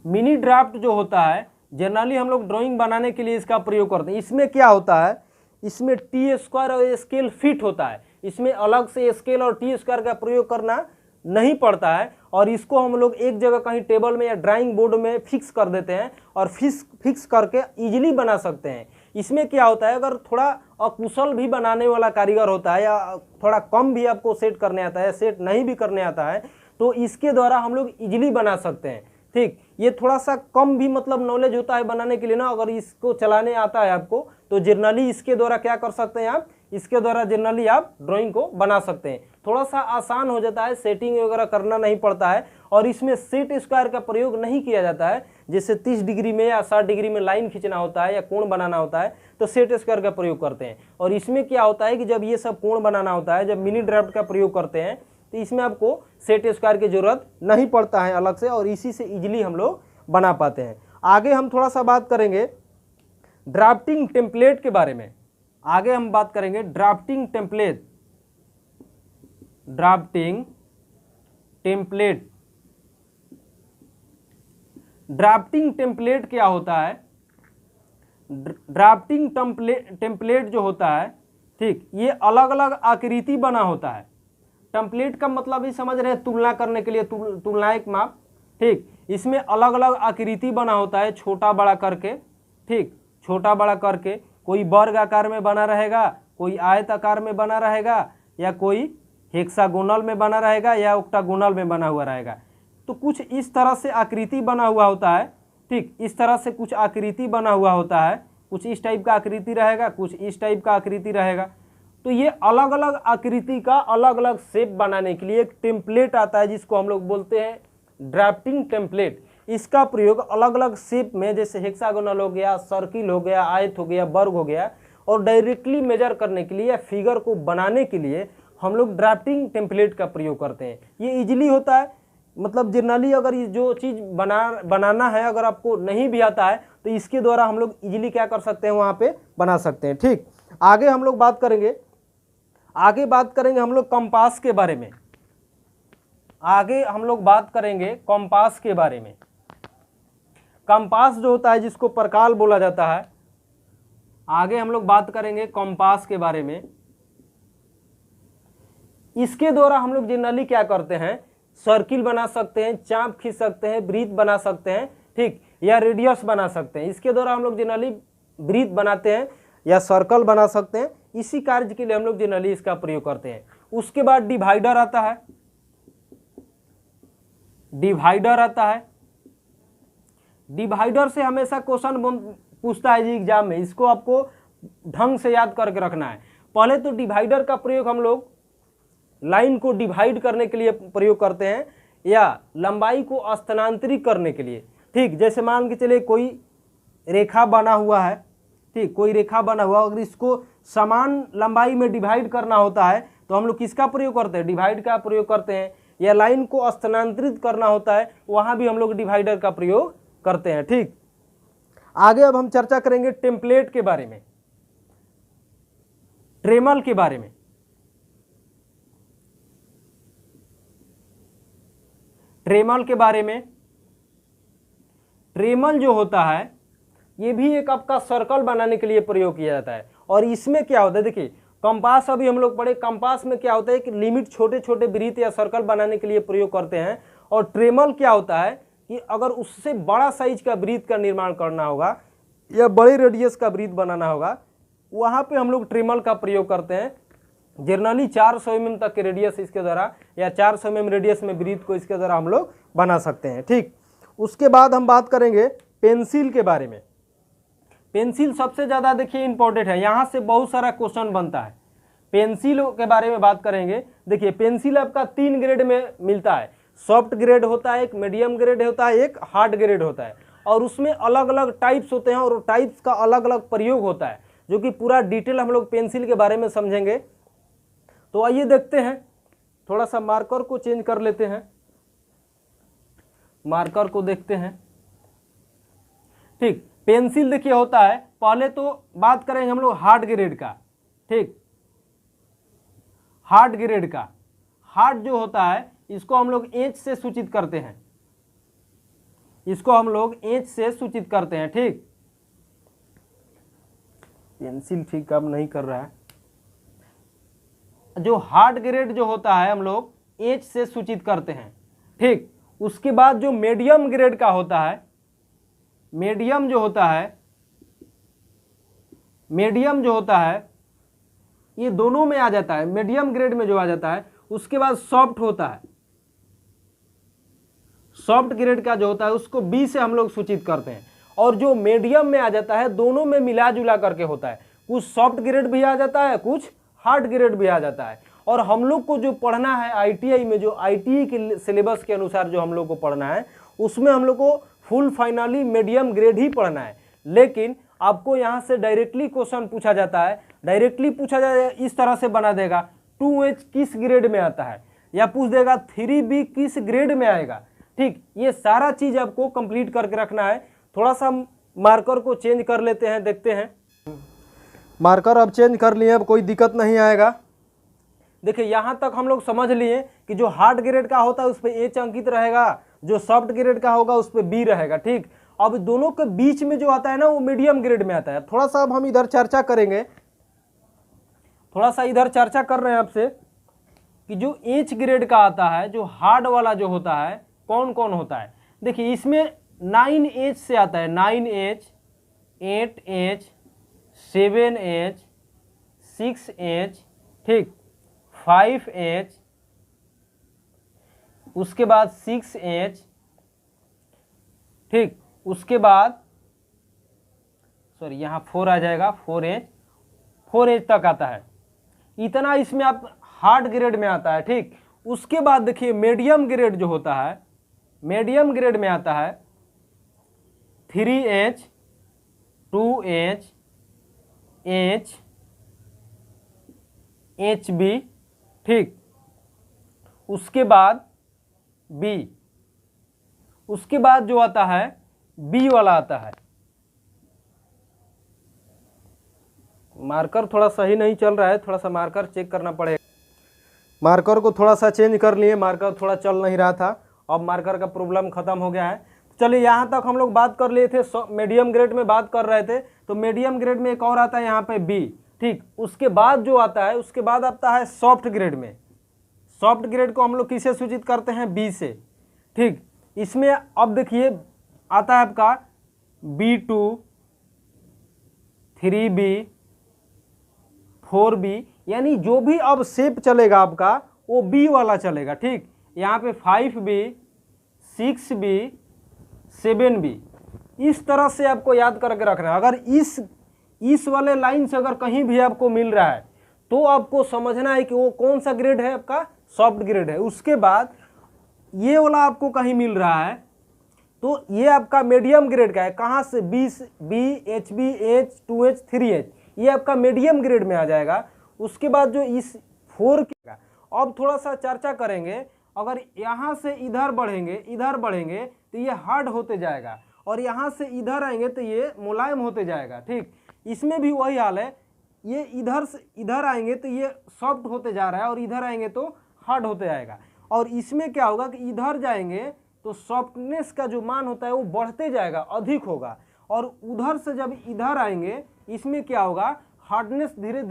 मिनी ड्राफ्ट जो होता है जनरली हम लोग ड्राइंग बनाने के लिए इसका प्रयोग करते हैं। इसमें क्या होता है, इसमें टी स्क्वायर और स्केल फिट होता है। इसमें अलग से स्केल और टी स्क्वायर का प्रयोग करना नहीं पड़ता है, और इसको हम लोग एक जगह कहीं टेबल में या ड्राइंग बोर्ड में फिक्स कर देते हैं और फिक्स करके इजीली बना सकते हैं। इसमें क्या होता है, अगर थोड़ा अकुशल भी बनाने वाला कारीगर होता है या थोड़ा कम भी आपको सेट करने आता है, सेट नहीं भी करने आता है, तो इसके द्वारा हम लोग इजीली बना सकते हैं। ठीक, ये थोड़ा सा कम भी मतलब नॉलेज होता है बनाने के लिए ना, अगर इसको चलाने आता है आपको, तो जनरली इसके द्वारा क्या कर सकते हैं आप, इसके द्वारा जनरली आप ड्राइंग को बना सकते हैं। थोड़ा सा आसान हो जाता है, सेटिंग वगैरह करना नहीं पड़ता है, और इसमें सेट स्क्वायर का प्रयोग नहीं किया जाता है। जैसे 30 डिग्री में या 60 डिग्री में लाइन खींचना होता है या कोण बनाना होता है, तो सेट स्क्वायर का प्रयोग करते हैं। और इसमें क्या होता है कि जब ये सब कोण बनाना होता है, जब मिनी ड्राफ्ट का प्रयोग करते हैं, तो इसमें आपको सेट स्क्वायर की जरूरत नहीं पड़ता है अलग से, और इसी से इजीली हम लोग बना पाते हैं। आगे हम थोड़ा सा बात करेंगे ड्राफ्टिंग टेम्पलेट के बारे में। आगे हम बात करेंगे ड्राफ्टिंग टेम्पलेट। ड्राफ्टिंग टेम्पलेट क्या होता है? ड्राफ्टिंग टेम्पलेट जो होता है, ठीक, ये अलग अलग आकृति बना होता है। टेम्पलेट का मतलब ही समझ रहे हैं, तुलना करने के लिए, तुलनात्मक माप। ठीक, इसमें अलग अलग आकृति बना होता है, छोटा बड़ा करके। ठीक, छोटा बड़ा करके, कोई वर्ग आकार में बना रहेगा, कोई आयत आकार में बना रहेगा, या कोई हेक्सागोनल में बना रहेगा, या ऑक्टागोनल में बना हुआ रहेगा। तो कुछ इस तरह से आकृति बना हुआ होता है। ठीक, इस तरह से कुछ आकृति बना हुआ होता है, कुछ इस टाइप का आकृति रहेगा, कुछ इस टाइप का आकृति रहेगा। तो ये अलग अलग आकृति का अलग अलग शेप बनाने के लिए एक टेम्पलेट आता है, जिसको हम लोग बोलते हैं ड्राफ्टिंग टेम्पलेट। इसका प्रयोग अलग अलग शेप में, जैसे हेक्सागोनल हो गया, सर्किल हो गया, आयत हो गया, वर्ग हो गया, और डायरेक्टली मेजर करने के लिए या फिगर को बनाने के लिए हम लोग ड्राफ्टिंग टेम्पलेट का प्रयोग करते हैं। ये इजीली होता है, मतलब जनरली अगर ये जो चीज़ बनाना है, अगर आपको नहीं भी आता है, तो इसके द्वारा हम लोग इजीली क्या कर सकते हैं, वहाँ पे बना सकते हैं। ठीक, आगे हम लोग बात करेंगे हम लोग कंपास के बारे में। आगे हम लोग बात करेंगे कंपास के बारे में। कंपास जो होता है, जिसको परकाल बोला जाता है, आगे हम लोग बात करेंगे कंपास के बारे में। इसके द्वारा हम लोग जनरली क्या करते हैं, सर्किल बना सकते हैं, चाप खींच सकते हैं, वृत्त बना सकते हैं, ठीक, या रेडियस बना सकते हैं। इसके द्वारा हम लोग जनरली वृत्त बनाते हैं या सर्कल बना सकते हैं। इसी कार्य के लिए हम लोग जनरली इसका प्रयोग करते हैं। उसके बाद डिवाइडर आता है। डिवाइडर से हमेशा क्वेश्चन पूछता है जी एग्जाम में, इसको आपको ढंग से याद करके रखना है। पहले तो डिवाइडर का प्रयोग हम लोग लाइन को डिवाइड करने के लिए प्रयोग करते हैं, या लंबाई को स्थानांतरित करने के लिए। ठीक, जैसे मान के चलिए कोई रेखा बना हुआ है, ठीक, कोई रेखा बना हुआ, अगर इसको समान लंबाई में डिवाइड करना होता है, तो हम लोग किसका प्रयोग करते हैं, डिवाइड का प्रयोग करते हैं। या लाइन को स्थानांतरित करना होता है, वहाँ भी हम लोग डिवाइडर का प्रयोग करते हैं। ठीक, आगे अब हम चर्चा करेंगे टेम्पलेट के बारे में, ट्रेमल के बारे में। ट्रेमल जो होता है, ये भी एक आपका सर्कल बनाने के लिए प्रयोग किया जाता है। और इसमें क्या होता है, देखिए कंपास अभी हम लोग पढ़े, कंपास में क्या होता है कि लिमिट छोटे छोटे वृत्त या सर्कल बनाने के लिए प्रयोग करते हैं। और ट्रेमल क्या होता है कि अगर उससे बड़ा साइज का वृत्त का निर्माण करना होगा या बड़े रेडियस का वृत्त बनाना होगा, वहाँ पे हम लोग ट्रेमल का प्रयोग करते हैं। जनरली 400 mm तक के रेडियस इसके द्वारा, या 400 mm रेडियस में वृत्त को इसके द्वारा हम लोग बना सकते हैं। ठीक, उसके बाद हम बात करेंगे पेंसिल के बारे में। पेंसिल सबसे ज़्यादा देखिए इंपॉर्टेंट है, यहाँ से बहुत सारा क्वेश्चन बनता है। पेंसिल के बारे में बात करेंगे। देखिए पेंसिल आपका 3 ग्रेड में मिलता है, सॉफ्ट ग्रेड होता है, एक मीडियम ग्रेड होता है, एक हार्ड ग्रेड होता है। और उसमें अलग अलग टाइप्स होते हैं और टाइप्स का अलग अलग प्रयोग होता है, जो कि पूरा डिटेल हम लोग पेंसिल के बारे में समझेंगे। तो आइए देखते हैं, थोड़ा सा मार्कर को चेंज कर लेते हैं, मार्कर को देखते हैं। ठीक, पेंसिल देखिए होता है, पहले तो बात करेंगे हम लोग हार्ड ग्रेड का। ठीक, हार्ड ग्रेड का, हार्ड जो होता है इसको हम लोग एच से सूचित करते हैं, इसको हम लोग एच से सूचित करते हैं। ठीक, पेंसिल ठीक काम नहीं कर रहा है। जो हार्ड ग्रेड जो होता है हम लोग एच से सूचित करते हैं। ठीक, उसके बाद जो मीडियम ग्रेड का होता है, मीडियम जो होता है, मीडियम जो होता है ये दोनों में आ जाता है, मीडियम ग्रेड में जो आ जाता है। उसके बाद सॉफ्ट होता है, सॉफ्ट ग्रेड का जो होता है उसको बी से हम लोग सूचित करते हैं। और जो मीडियम में आ जाता है दोनों में मिला जुला करके होता है, कुछ सॉफ्ट ग्रेड भी आ जाता है, कुछ हार्ड ग्रेड भी आ जाता है। और हम लोग को जो पढ़ना है आईटीआई में, जो आईटीआई के सिलेबस के अनुसार जो हम लोग को पढ़ना है, उसमें हम लोग को फुल फाइनली मीडियम ग्रेड ही पढ़ना है। लेकिन आपको यहाँ से डायरेक्टली क्वेश्चन पूछा जाता है, डायरेक्टली पूछा जाए इस तरह से बना देगा 2H किस ग्रेड में आता है, या पूछ देगा 3B किस ग्रेड में आएगा। ठीक, ये सारा चीज आपको कंप्लीट करके रखना है। थोड़ा सा मार्कर को चेंज कर लेते हैं, देखते हैं। मार्कर अब चेंज कर लिए, अब कोई दिक्कत नहीं आएगा। देखिए यहाँ तक हम लोग समझ लिए कि जो हार्ड ग्रेड का होता है उस पर एच अंकित रहेगा, जो सॉफ्ट ग्रेड का होगा उस पर बी रहेगा। ठीक, अब दोनों के बीच में जो आता है ना वो मीडियम ग्रेड में आता है। थोड़ा सा अब हम इधर चर्चा करेंगे, थोड़ा सा इधर चर्चा कर रहे हैं आपसे कि जो एच ग्रेड का आता है, जो हार्ड वाला जो होता है, कौन कौन होता है। देखिए इसमें 9H से आता है, 9H, 8H, 7H, 6H, ठीक, 5H, उसके बाद 6H, ठीक, उसके बाद सॉरी यहाँ 4 आ जाएगा, 4H तक आता है। इतना इसमें आप हार्ड ग्रेड में आता है। ठीक, उसके बाद देखिए मीडियम ग्रेड जो होता है, मीडियम ग्रेड में आता है 3H, 2H, H, HB, ठीक, उसके बाद B, उसके बाद जो आता है B वाला आता है। मार्कर थोड़ा सही नहीं चल रहा है, थोड़ा सा मार्कर चेक करना पड़ेगा। मार्कर को थोड़ा सा चेंज कर लिए, मार्कर थोड़ा चल नहीं रहा था, अब मार्कर का प्रॉब्लम खत्म हो गया है। चलिए यहाँ तक हम लोग बात कर लिए थे, मीडियम ग्रेड में बात कर रहे थे। तो मीडियम ग्रेड में एक और आता है यहाँ पे बी। ठीक, उसके बाद जो आता है, उसके बाद आता है सॉफ्ट ग्रेड में। सॉफ्ट ग्रेड को हम लोग किसे सूचित करते हैं, बी से। ठीक, इसमें अब देखिए आता है आपका B2, 3B, 4B, यानी जो भी अब शेप चलेगा आपका वो बी वाला चलेगा। ठीक, यहाँ पे 5B, 6B, 7B, इस तरह से आपको याद करके रखना है। अगर इस वाले लाइन से अगर कहीं भी आपको मिल रहा है तो आपको समझना है कि वो कौन सा ग्रेड है, आपका सॉफ्ट ग्रेड है। उसके बाद ये वाला आपको कहीं मिल रहा है तो ये आपका मीडियम ग्रेड का है। कहाँ से, B, HB, H, 2H, 3H, ये आपका मीडियम ग्रेड में आ जाएगा। उसके बाद जो इस 4 का, अब थोड़ा सा चर्चा करेंगे। अगर यहाँ से इधर बढ़ेंगे तो ये हार्ड होते जाएगा, और यहाँ से इधर आएंगे तो ये मुलायम होते जाएगा। ठीक, इसमें भी वही हाल है, ये इधर से इधर आएंगे तो ये सॉफ्ट होते जा रहा है, और इधर आएंगे तो हार्ड होते जाएगा। और इसमें क्या होगा कि इधर जाएंगे तो सॉफ्टनेस का जो मान होता है वो बढ़ते जाएगा, अधिक होगा। और उधर से जब इधर आएंगे इसमें क्या होगा, हार्डनेस धीरे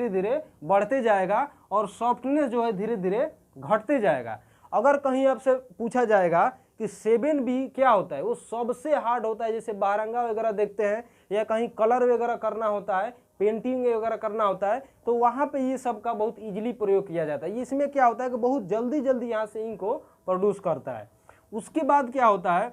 धीरे बढ़ते जाएगा, और सॉफ्टनेस जो है धीरे धीरे घटते जाएगा। अगर कहीं आपसे पूछा जाएगा कि 7B क्या होता है, वो सबसे हार्ड होता है। जैसे बारंगा वगैरह देखते हैं, या कहीं कलर वगैरह करना होता है, पेंटिंग वगैरह करना होता है, तो वहाँ पे ये सब का बहुत इजीली प्रयोग किया जाता है। इसमें क्या होता है कि बहुत जल्दी यहाँ से इंक को प्रोड्यूस करता है। उसके बाद क्या होता है,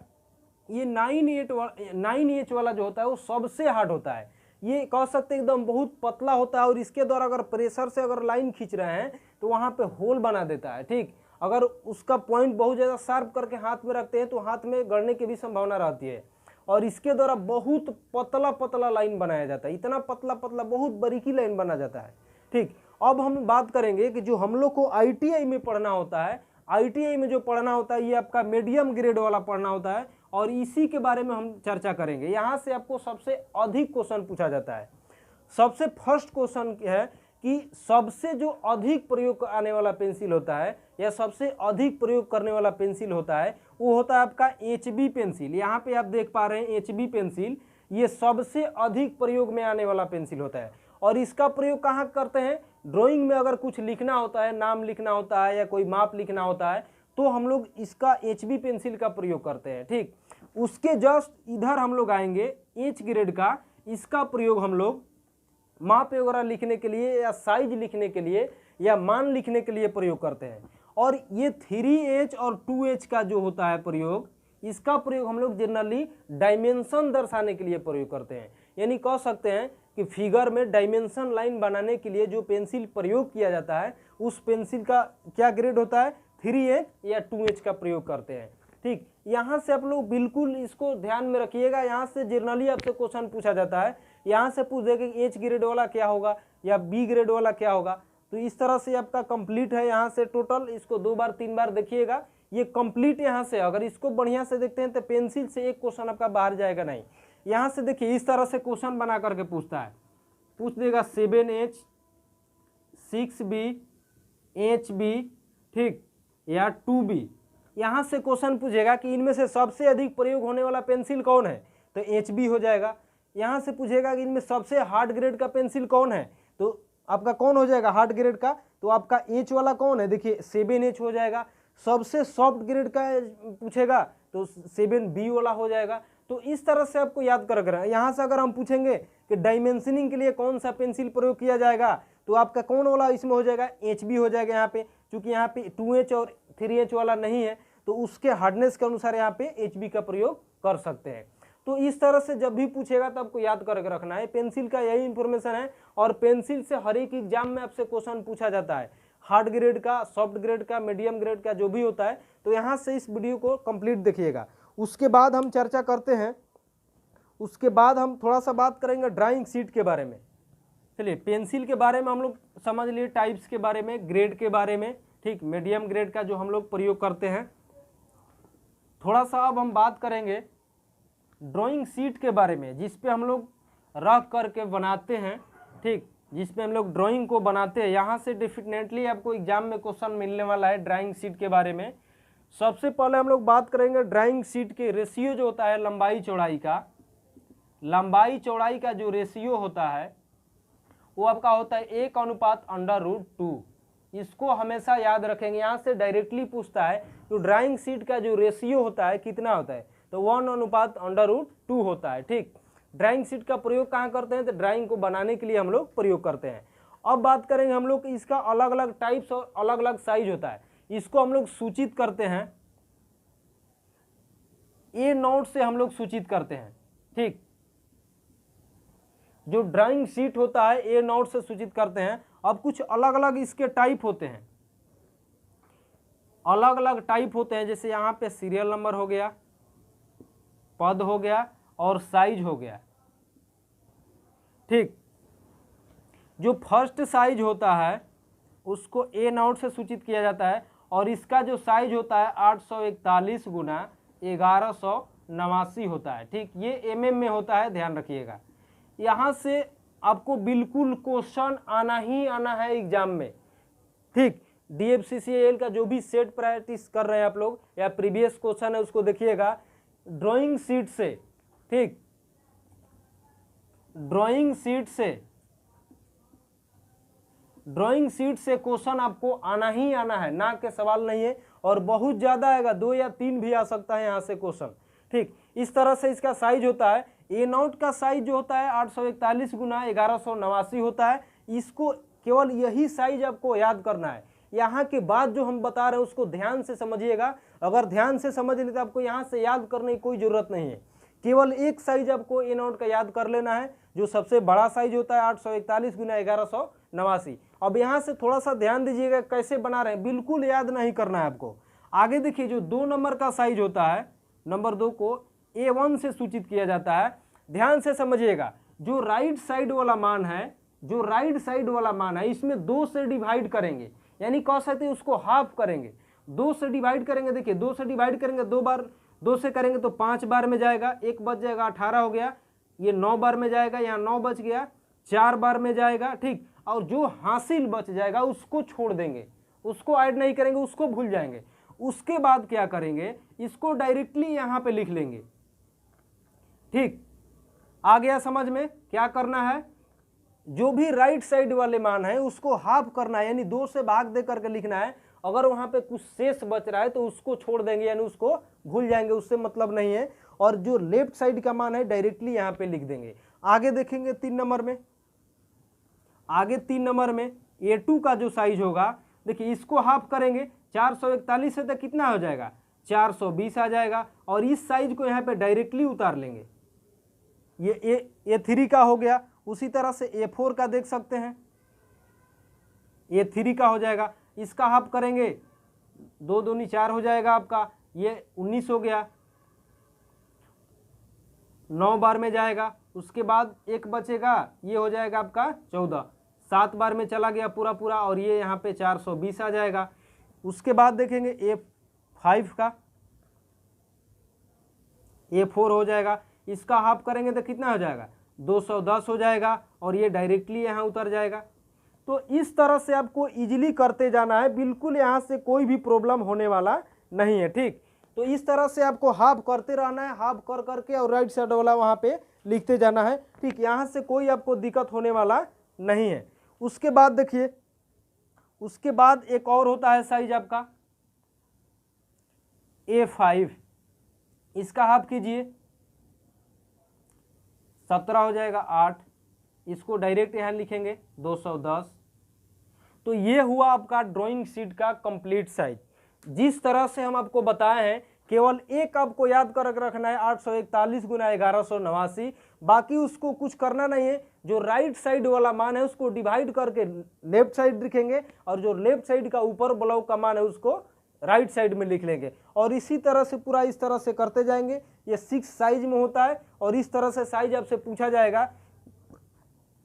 ये 9H वाला जो होता है वो सबसे हार्ड होता है। ये कह सकते हैं एकदम बहुत पतला होता है, और इसके द्वारा अगर प्रेशर से अगर लाइन खींच रहे हैं तो वहाँ पे होल बना देता है। ठीक, अगर उसका पॉइंट बहुत ज़्यादा शार्प करके हाथ में रखते हैं तो हाथ में गड़ने की भी संभावना रहती है। और इसके द्वारा बहुत पतला लाइन बनाया जाता है, इतना पतला बहुत बारीकी लाइन बना जाता है। ठीक, अब हम बात करेंगे कि जो हम लोग को ITI में पढ़ना होता है, ITI में जो पढ़ना होता है ये आपका मीडियम ग्रेड वाला पढ़ना होता है, और इसी के बारे में हम चर्चा करेंगे। यहाँ से आपको सबसे अधिक क्वेश्चन पूछा जाता है। सबसे फर्स्ट क्वेश्चन है कि सबसे जो अधिक प्रयोग आने वाला पेंसिल होता है या सबसे अधिक प्रयोग करने वाला पेंसिल होता है वो होता है आपका HB पेंसिल। यहाँ पे आप देख पा रहे हैं HB पेंसिल, ये सबसे अधिक प्रयोग में आने वाला पेंसिल होता है। और इसका प्रयोग कहाँ करते हैं? ड्राइंग में अगर कुछ लिखना होता है, नाम लिखना होता है या कोई माप लिखना होता है तो हम लोग इसका HB पेंसिल का प्रयोग करते हैं। ठीक, उसके जस्ट इधर हम लोग आएंगे H ग्रेड का, इसका प्रयोग हम लोग माप वगैरह लिखने के लिए या साइज लिखने के लिए या मान लिखने के लिए प्रयोग करते हैं। और ये 3H और 2H का जो होता है प्रयोग, इसका प्रयोग हम लोग जनरली डायमेंशन दर्शाने के लिए प्रयोग करते हैं। यानी कह सकते हैं कि फिगर में डायमेंशन लाइन बनाने के लिए जो पेंसिल प्रयोग किया जाता है उस पेंसिल का क्या ग्रेड होता है? 3H या 2H का प्रयोग करते हैं। ठीक, यहाँ से आप लोग बिल्कुल इसको ध्यान में रखिएगा। यहाँ से जनरली आपसे क्वेश्चन पूछा जाता है, यहाँ से पूछ देगा कि H ग्रेड वाला क्या होगा या B ग्रेड वाला क्या होगा। तो इस तरह से आपका कंप्लीट है यहाँ से टोटल, इसको 2 बार 3 बार देखिएगा, ये कंप्लीट यहाँ से। अगर इसको बढ़िया से देखते हैं तो पेंसिल से एक क्वेश्चन आपका बाहर जाएगा नहीं। यहाँ से देखिए इस तरह से क्वेश्चन बना करके पूछता है, पूछ देगा 7H 6B HB, ठीक, या 2B। यहाँ से क्वेश्चन पूछेगा कि इनमें से सबसे अधिक प्रयोग होने वाला पेंसिल कौन है, तो HB हो जाएगा। यहाँ से पूछेगा कि इनमें सबसे हार्ड ग्रेड का पेंसिल कौन है, तो आपका कौन हो जाएगा हार्ड ग्रेड का, तो आपका H वाला कौन है, देखिए 7H हो जाएगा। सबसे सॉफ्ट ग्रेड का पूछेगा तो 7B वाला हो जाएगा। तो इस तरह से आपको याद कर यहाँ से अगर हम पूछेंगे कि डायमेंशनिंग के लिए कौन सा पेंसिल प्रयोग किया जाएगा तो आपका कौन वाला इसमें हो जाएगा, HB हो जाएगा। यहाँ पे चूंकि यहाँ पे 2H और 3H वाला नहीं है तो उसके हार्डनेस के अनुसार यहाँ पे HB का प्रयोग कर सकते हैं। तो इस तरह से जब भी पूछेगा तो आपको याद करके रखना है। पेंसिल का यही इंफॉर्मेशन है, और पेंसिल से हर एक एग्जाम में आपसे क्वेश्चन पूछा जाता है, हार्ड ग्रेड का, सॉफ्ट ग्रेड का, मीडियम ग्रेड का, जो भी होता है। तो यहाँ से इस वीडियो को कंप्लीट देखिएगा। उसके बाद हम चर्चा करते हैं, उसके बाद हम थोड़ा सा बात करेंगे ड्राइंग शीट के बारे में। चलिए, पेंसिल के बारे में हम लोग समझ लिए, टाइप्स के बारे में, ग्रेड के बारे में, ठीक, मीडियम ग्रेड का जो हम लोग प्रयोग करते हैं। थोड़ा सा अब हम बात करेंगे ड्राइंग शीट के बारे में, जिस पे हम लोग रख करके बनाते हैं, ठीक, जिस पे हम लोग ड्राइंग को बनाते हैं। यहाँ से डेफिनेटली आपको एग्जाम में क्वेश्चन मिलने वाला है ड्राइंग शीट के बारे में। सबसे पहले हम लोग बात करेंगे ड्राइंग शीट के रेशियो जो होता है लंबाई चौड़ाई का। लंबाई चौड़ाई का जो रेशियो होता है वो आपका होता है 1/√2। इसको हमेशा याद रखेंगे। यहाँ से डायरेक्टली पूछता है तो ड्राइंग शीट का जो रेशियो होता है कितना होता है, तो 1/√2 होता है। ठीक, ड्राइंग शीट का प्रयोग कहाँ करते हैं, तो ड्राइंग को बनाने के लिए हम लोग प्रयोग करते हैं। अब बात करेंगे हम लोग इसका अलग अलग टाइप्स और अलग अलग साइज होता है। इसको हम लोग सूचित करते हैं, A0 से हम लोग सूचित करते हैं। ठीक, जो ड्राइंग शीट होता है A0 से सूचित करते हैं। अब कुछ अलग अलग इसके टाइप होते हैं, अलग अलग टाइप होते हैं। जैसे यहाँ पे सीरियल नंबर हो गया, पद हो गया और साइज हो गया। ठीक, जो फर्स्ट साइज होता है उसको A0 से सूचित किया जाता है, और इसका जो साइज होता है 841 × 1189 होता है। ठीक, ये mm में होता है, ध्यान रखिएगा। यहाँ से आपको बिल्कुल क्वेश्चन आना ही आना है एग्जाम में। ठीक, DFCCIL का जो भी सेट प्रैक्टिस कर रहे हैं आप लोग या प्रीवियस क्वेश्चन है उसको देखिएगा ड्राइंग शीट से। ठीक, ड्राइंग शीट से क्वेश्चन आपको आना ही आना है, ना के सवाल नहीं है, और बहुत ज़्यादा आएगा, 2 या 3 भी आ सकता है यहाँ से क्वेश्चन। ठीक, इस तरह से इसका साइज होता है। A0 का साइज जो होता है 841 × 1189 होता है। इसको केवल यही साइज आपको याद करना है। यहाँ के बाद जो हम बता रहे हैं उसको ध्यान से समझिएगा। अगर ध्यान से समझ लेते तो आपको यहाँ से याद करने की कोई ज़रूरत नहीं है। केवल एक साइज आपको A0 का याद कर लेना है, जो सबसे बड़ा साइज होता है 841 × 1189। अब यहाँ से थोड़ा सा ध्यान दीजिएगा कैसे बना रहे हैं, बिल्कुल याद नहीं करना है आपको। आगे देखिए, जो 2 नंबर का साइज होता है, नंबर 2 को A1 से सूचित किया जाता है। ध्यान से समझिएगा, जो राइट साइड वाला मान है जो राइट साइड वाला मान है इसमें 2 से डिवाइड करेंगे, यानी कह सकते हैं उसको हाफ करेंगे, 2 से डिवाइड करेंगे। देखिए 2 से डिवाइड करेंगे 2 बार, 2 से करेंगे तो 5 बार में जाएगा, 1 बच जाएगा 18 हो गया, ये 9 बार में जाएगा, यहाँ 9 बच गया, 4 बार में जाएगा, ठीक। और जो हासिल बच जाएगा उसको छोड़ देंगे, उसको ऐड नहीं करेंगे, उसको भूल जाएंगे। उसके बाद क्या करेंगे, इसको डायरेक्टली यहाँ पे लिख लेंगे, ठीक। आ गया समझ में? क्या करना है, जो भी राइट साइड वाले मान है उसको हाफ करना है, यानी 2 से भाग दे करके लिखना है। अगर वहां पे कुछ शेष बच रहा है तो उसको छोड़ देंगे, यानी उसको भूल जाएंगे, उससे मतलब नहीं है। और जो लेफ्ट साइड का मान है डायरेक्टली यहाँ पे लिख देंगे। आगे देखेंगे 3 नंबर में, आगे 3 नंबर में A2 का जो साइज होगा, देखिए इसको हाफ करेंगे, 441 से तो कितना हो जाएगा, 420 आ जाएगा। और इस साइज को यहाँ पे डायरेक्टली उतार लेंगे, ये A3 का हो गया। उसी तरह से A4 का देख सकते हैं, A3 का हो जाएगा, इसका हाफ करेंगे, 2 दूनी 4 हो जाएगा आपका, ये 19 हो गया, 9 बार में जाएगा। उसके बाद एक बचेगा, ये हो जाएगा आपका 14, 7 बार में चला गया पूरा पूरा, और ये यहाँ पे 420 आ जाएगा। उसके बाद देखेंगे A5 का, A4 हो जाएगा, इसका हाफ करेंगे तो कितना हो जाएगा, 210 हो जाएगा, और ये डायरेक्टली यहाँ उतर जाएगा। तो इस तरह से आपको इजीली करते जाना है, बिल्कुल यहाँ से कोई भी प्रॉब्लम होने वाला नहीं है, ठीक। तो इस तरह से आपको हाफ करते रहना है, हाफ कर करके और राइट साइड वाला वहाँ पे लिखते जाना है, ठीक। यहाँ से कोई आपको दिक्कत होने वाला नहीं है। उसके बाद देखिए, उसके बाद एक और होता है साइज आपका A5, इसका हाफ कीजिए, 17 हो जाएगा, 8, इसको डायरेक्ट यहाँ लिखेंगे 210। तो ये हुआ आपका ड्राइंग शीट का कंप्लीट साइज। जिस तरह से हम आपको बताए हैं, केवल एक आपको याद कर रखना है, 841 गुना 1189, बाकी उसको कुछ करना नहीं है। जो राइट साइड वाला मान है उसको डिवाइड करके लेफ्ट साइड लिखेंगे, और जो लेफ्ट साइड का ऊपर ब्लॉक का मान है उसको राइट साइड में लिख लेंगे। और इसी तरह से पूरा इस तरह से करते जाएंगे। ये 6 साइज में होता है, और इस तरह से साइज आपसे पूछा जाएगा,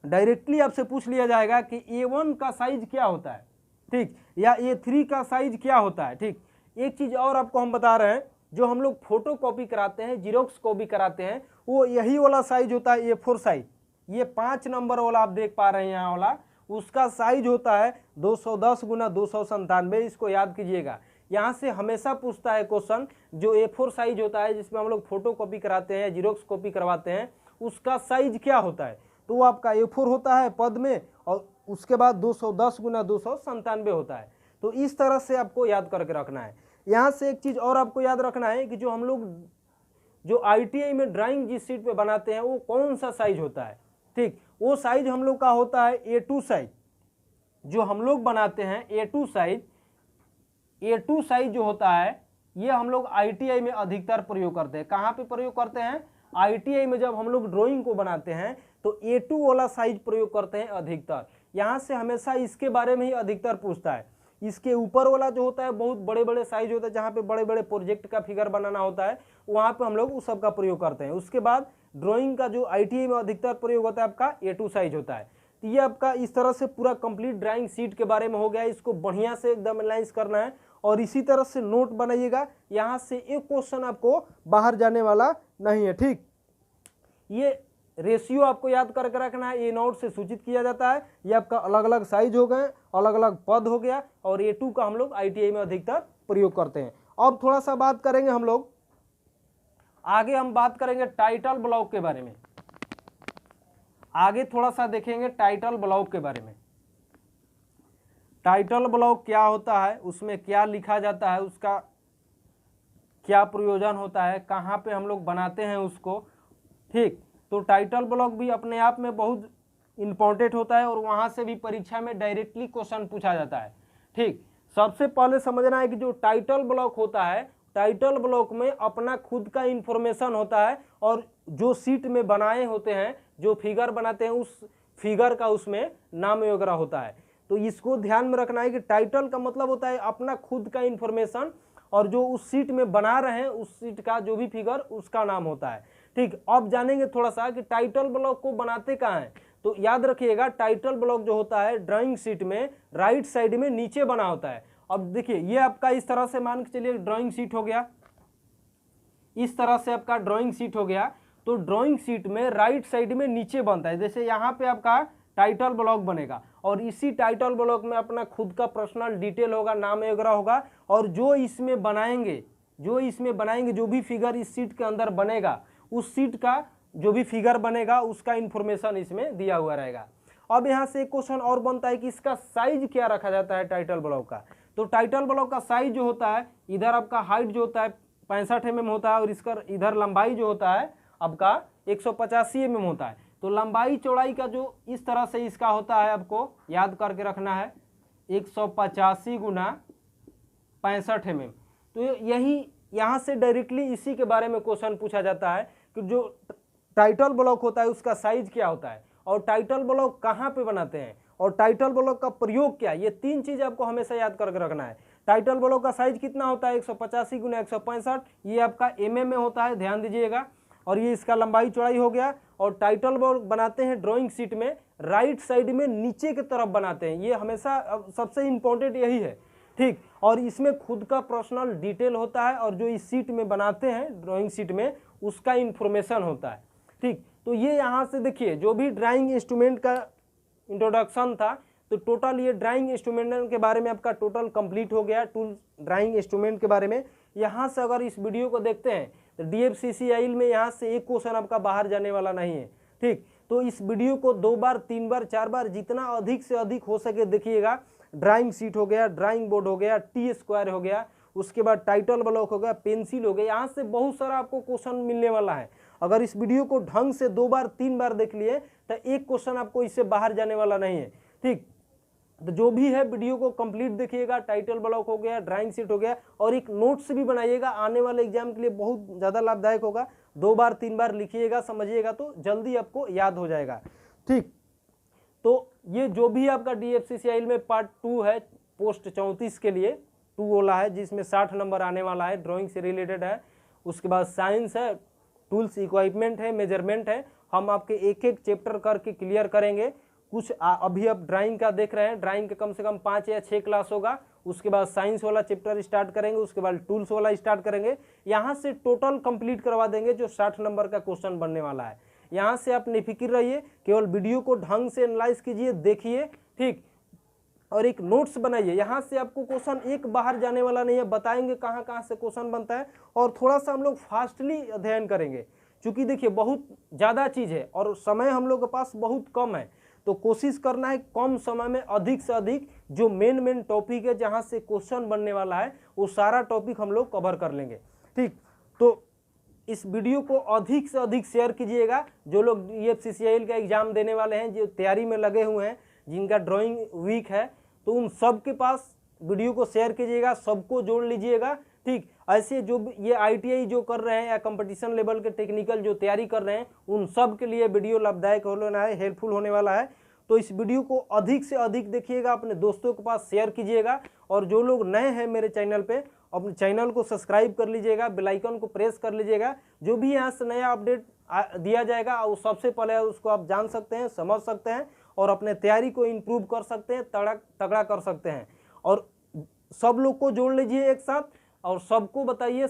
डायरेक्टली आपसे पूछ लिया जाएगा कि A1 का साइज क्या होता है, ठीक, या A3 का साइज क्या होता है, ठीक। एक चीज़ और आपको हम बता रहे हैं, जो हम लोग फोटो कॉपी कराते हैं, जीरोक्स कॉपी कराते हैं, वो यही वाला साइज होता है A4 साइज। ये 5 नंबर वाला आप देख पा रहे हैं यहाँ वाला, उसका साइज होता है 210 गुना 297। इसको याद कीजिएगा, यहाँ से हमेशा पूछता है क्वेश्चन, जो A4 साइज होता है जिसमें हम लोग फोटो कॉपी कराते हैं, जीरोक्स कॉपी करवाते हैं, उसका साइज क्या होता है, तो वो आपका A4 होता है पद में, और उसके बाद 210 गुना 297 होता है। तो इस तरह से आपको याद करके रखना है। यहाँ से एक चीज़ और आपको याद रखना है कि जो हम लोग जो ITI में ड्राइंग जिस सीट पे बनाते हैं वो कौन सा साइज होता है, ठीक, वो साइज हम लोग का होता है A2 साइज। जो हम लोग बनाते हैं A2 साइज, A2 साइज जो होता है ये हम लोग ITI में अधिकतर प्रयोग करते हैं। कहाँ पे प्रयोग करते हैं, ITI में जब हम लोग ड्राइंग को बनाते हैं तो A2 वाला साइज प्रयोग करते हैं अधिकतर। यहाँ से हमेशा इसके बारे में ही अधिकतर पूछता है। इसके ऊपर वाला जो होता है बहुत बड़े बड़े साइज होता है, जहाँ पे बड़े बड़े प्रोजेक्ट का फिगर बनाना होता है, वहाँ पे हम लोग उस सब का प्रयोग करते हैं। उसके बाद ड्राइंग का जो ITI में अधिकतर प्रयोग होता है आपका A2 साइज होता है। तो ये आपका इस तरह से पूरा कंप्लीट ड्राइंग सीट के बारे में हो गया। इसको बढ़िया से एकदम एनालाइज करना है, और इसी तरह से नोट बनाइएगा। यहाँ से एक क्वेश्चन आपको बाहर जाने वाला नहीं है, ठीक। ये रेशियो आपको याद करके रखना है, ये नोट से सूचित किया जाता है। ये आपका अलग अलग साइज हो गए, अलग अलग पद हो गया, और A2 का हम लोग ITI में अधिकतर प्रयोग करते हैं। अब थोड़ा सा बात करेंगे हम लोग आगे, हम बात करेंगे टाइटल ब्लॉक के बारे में। आगे थोड़ा सा देखेंगे टाइटल ब्लॉक के बारे में। टाइटल ब्लॉक क्या होता है, उसमें क्या लिखा जाता है, उसका क्या प्रयोजन होता है, कहाँ पे हम लोग बनाते हैं उसको, ठीक। तो टाइटल ब्लॉक भी अपने आप में बहुत इम्पोर्टेंट होता है, और वहाँ से भी परीक्षा में डायरेक्टली क्वेश्चन पूछा जाता है, ठीक। सबसे पहले समझना है कि जो टाइटल ब्लॉक होता है, टाइटल ब्लॉक में अपना खुद का इंफॉर्मेशन होता है, और जो सीट में बनाए होते हैं, जो फिगर बनाते हैं, उस फिगर का उसमें नाम वगैरह होता है। तो इसको ध्यान में रखना है कि टाइटल का मतलब होता है अपना खुद का इंफॉर्मेशन, और जो उस सीट में बना रहे हैं उस सीट का जो भी फिगर उसका नाम होता है, ठीक। अब जानेंगे थोड़ा सा कि टाइटल ब्लॉक को बनाते कहाँ हैं। तो याद रखिएगा टाइटल ब्लॉक जो होता है ड्राइंग शीट में राइट साइड में नीचे बना होता है। अब देखिए ये आपका इस तरह से मान के चलिए ड्राइंग शीट हो गया, इस तरह से आपका ड्राइंग शीट हो गया। तो ड्राइंग शीट में राइट साइड में नीचे बनता है, जैसे यहाँ पे आपका टाइटल ब्लॉक बनेगा और इसी टाइटल ब्लॉक में अपना खुद का पर्सनल डिटेल होगा, नाम वगैरह होगा, और जो इसमें बनाएंगे जो भी फिगर इस शीट के अंदर बनेगा उस शीट का जो भी फिगर बनेगा उसका इंफॉर्मेशन इसमें दिया हुआ रहेगा। अब यहाँ से एक क्वेश्चन और बनता है कि इसका साइज क्या रखा जाता है टाइटल ब्लॉक का। तो टाइटल ब्लॉक का साइज जो होता है, इधर आपका हाइट जो होता है 65 mm होता है और इसका इधर लंबाई जो होता है आपका 185 mm होता है। तो लंबाई चौड़ाई का जो इस तरह से इसका होता है, आपको याद करके रखना है 185 गुना 65 mm। तो यही यहाँ से डायरेक्टली इसी के बारे में क्वेश्चन पूछा जाता है कि जो टाइटल ब्लॉक होता है उसका साइज क्या होता है और टाइटल ब्लॉक कहाँ पे बनाते हैं और टाइटल ब्लॉक का प्रयोग क्या है। ये तीन चीज आपको हमेशा याद करके रखना है। टाइटल ब्लॉक का साइज कितना होता है 185 गुना 165, ये आपका mm में होता है, ध्यान दीजिएगा। और ये इसका लंबाई चौड़ाई हो गया। और टाइटल ब्लॉक बनाते हैं ड्राइंग शीट में राइट साइड में नीचे की तरफ बनाते हैं, ये हमेशा सबसे इंपॉर्टेंट यही है, ठीक। और इसमें खुद का पर्सनल डिटेल होता है और जो इस शीट में बनाते हैं ड्राइंग शीट में उसका इंफॉर्मेशन होता है, ठीक। तो ये यहाँ से देखिए जो भी ड्राइंग इंस्ट्रूमेंट का इंट्रोडक्शन था, तो टोटल ये ड्राइंग इंस्ट्रूमेंट के बारे में आपका टोटल कंप्लीट हो गया, टूल ड्राइंग इंस्ट्रूमेंट के बारे में। यहाँ से अगर इस वीडियो को देखते हैं तो DFCCIL में यहाँ से एक क्वेश्चन आपका बाहर जाने वाला नहीं है, ठीक। तो इस वीडियो को 2 बार 3 बार 4 बार जितना अधिक से अधिक हो सके देखिएगा। ड्राइंग शीट हो गया, ड्राइंग बोर्ड हो गया, T² हो गया, उसके बाद टाइटल ब्लॉक हो गया, पेंसिल हो गया, यहाँ से बहुत सारा आपको क्वेश्चन मिलने वाला है। अगर इस वीडियो को ढंग से 2 बार 3 बार देख लिए तो एक क्वेश्चन आपको इससे बाहर जाने वाला नहीं है, ठीक। तो जो भी है वीडियो को कंप्लीट देखिएगा। टाइटल ब्लॉक हो गया, ड्राइंग शीट हो गया, और एक नोट्स भी बनाइएगा, आने वाले एग्जाम के लिए बहुत ज़्यादा लाभदायक होगा। 2 बार 3 बार लिखिएगा, समझिएगा तो जल्दी आपको याद हो जाएगा, ठीक। तो ये जो भी आपका DFCCIL में पार्ट 2 है पोस्ट 34 के लिए 2 वाला है, जिसमें 60 नंबर आने वाला है, ड्राइंग से रिलेटेड है। उसके बाद साइंस है, टूल्स इक्विपमेंट है, मेजरमेंट है। हम आपके एक एक चैप्टर करके क्लियर करेंगे। कुछ अभी आप ड्राइंग का देख रहे हैं, ड्राइंग का कम से कम 5 या 6 क्लास होगा। उसके बाद साइंस वाला चैप्टर स्टार्ट करेंगे, उसके बाद टूल्स वाला स्टार्ट करेंगे। यहाँ से टोटल कंप्लीट करवा देंगे जो 60 नंबर का क्वेश्चन बनने वाला है। यहाँ से आप निफिक्र रहिए, केवल वीडियो को ढंग से एनालाइज कीजिए, देखिए, ठीक, और एक नोट्स बनाइए। यहाँ से आपको क्वेश्चन एक बाहर जाने वाला नहीं है, बताएंगे कहाँ कहाँ से क्वेश्चन बनता है। और थोड़ा सा हम लोग फास्टली अध्ययन करेंगे, क्योंकि देखिए बहुत ज़्यादा चीज़ है और समय हम लोग के पास बहुत कम है। तो कोशिश करना है कम समय में अधिक से अधिक जो मेन टॉपिक है जहाँ से क्वेश्चन बनने वाला है वो सारा टॉपिक हम लोग कवर कर लेंगे, ठीक। तो इस वीडियो को अधिक से अधिक शेयर कीजिएगा। जो लोग DFCCIL का एग्जाम देने वाले हैं, जो तैयारी में लगे हुए हैं, जिनका ड्राइंग वीक है, तो उन सब के पास वीडियो को शेयर कीजिएगा, सबको जोड़ लीजिएगा, ठीक। ऐसे जो ये ITI जो कर रहे हैं या कंपटीशन लेवल के टेक्निकल जो तैयारी कर रहे हैं, उन सब के लिए वीडियो लाभदायक होना है, हेल्पफुल होने वाला है। तो इस वीडियो को अधिक से अधिक देखिएगा, अपने दोस्तों के पास शेयर कीजिएगा। और जो लोग नए हैं मेरे चैनल पे, अपने चैनल को सब्सक्राइब कर लीजिएगा, बेल आइकन को प्रेस कर लीजिएगा। जो भी यहाँ से नया अपडेट दिया जाएगा वो सबसे पहले उसको आप जान सकते हैं, समझ सकते हैं और अपने तैयारी को इम्प्रूव कर सकते हैं, तगड़ा कर सकते हैं। और सब लोग को जोड़ लीजिए एक साथ और सबको बताइए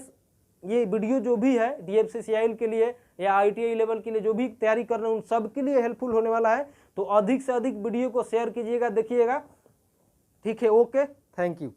ये वीडियो जो भी है DFCCIL के लिए या ITI लेवल के लिए जो भी तैयारी कर रहे हैं उन सब के लिए हेल्पफुल होने वाला है। तो अधिक से अधिक वीडियो को शेयर कीजिएगा, देखिएगा, ठीक है। Okay, thank you.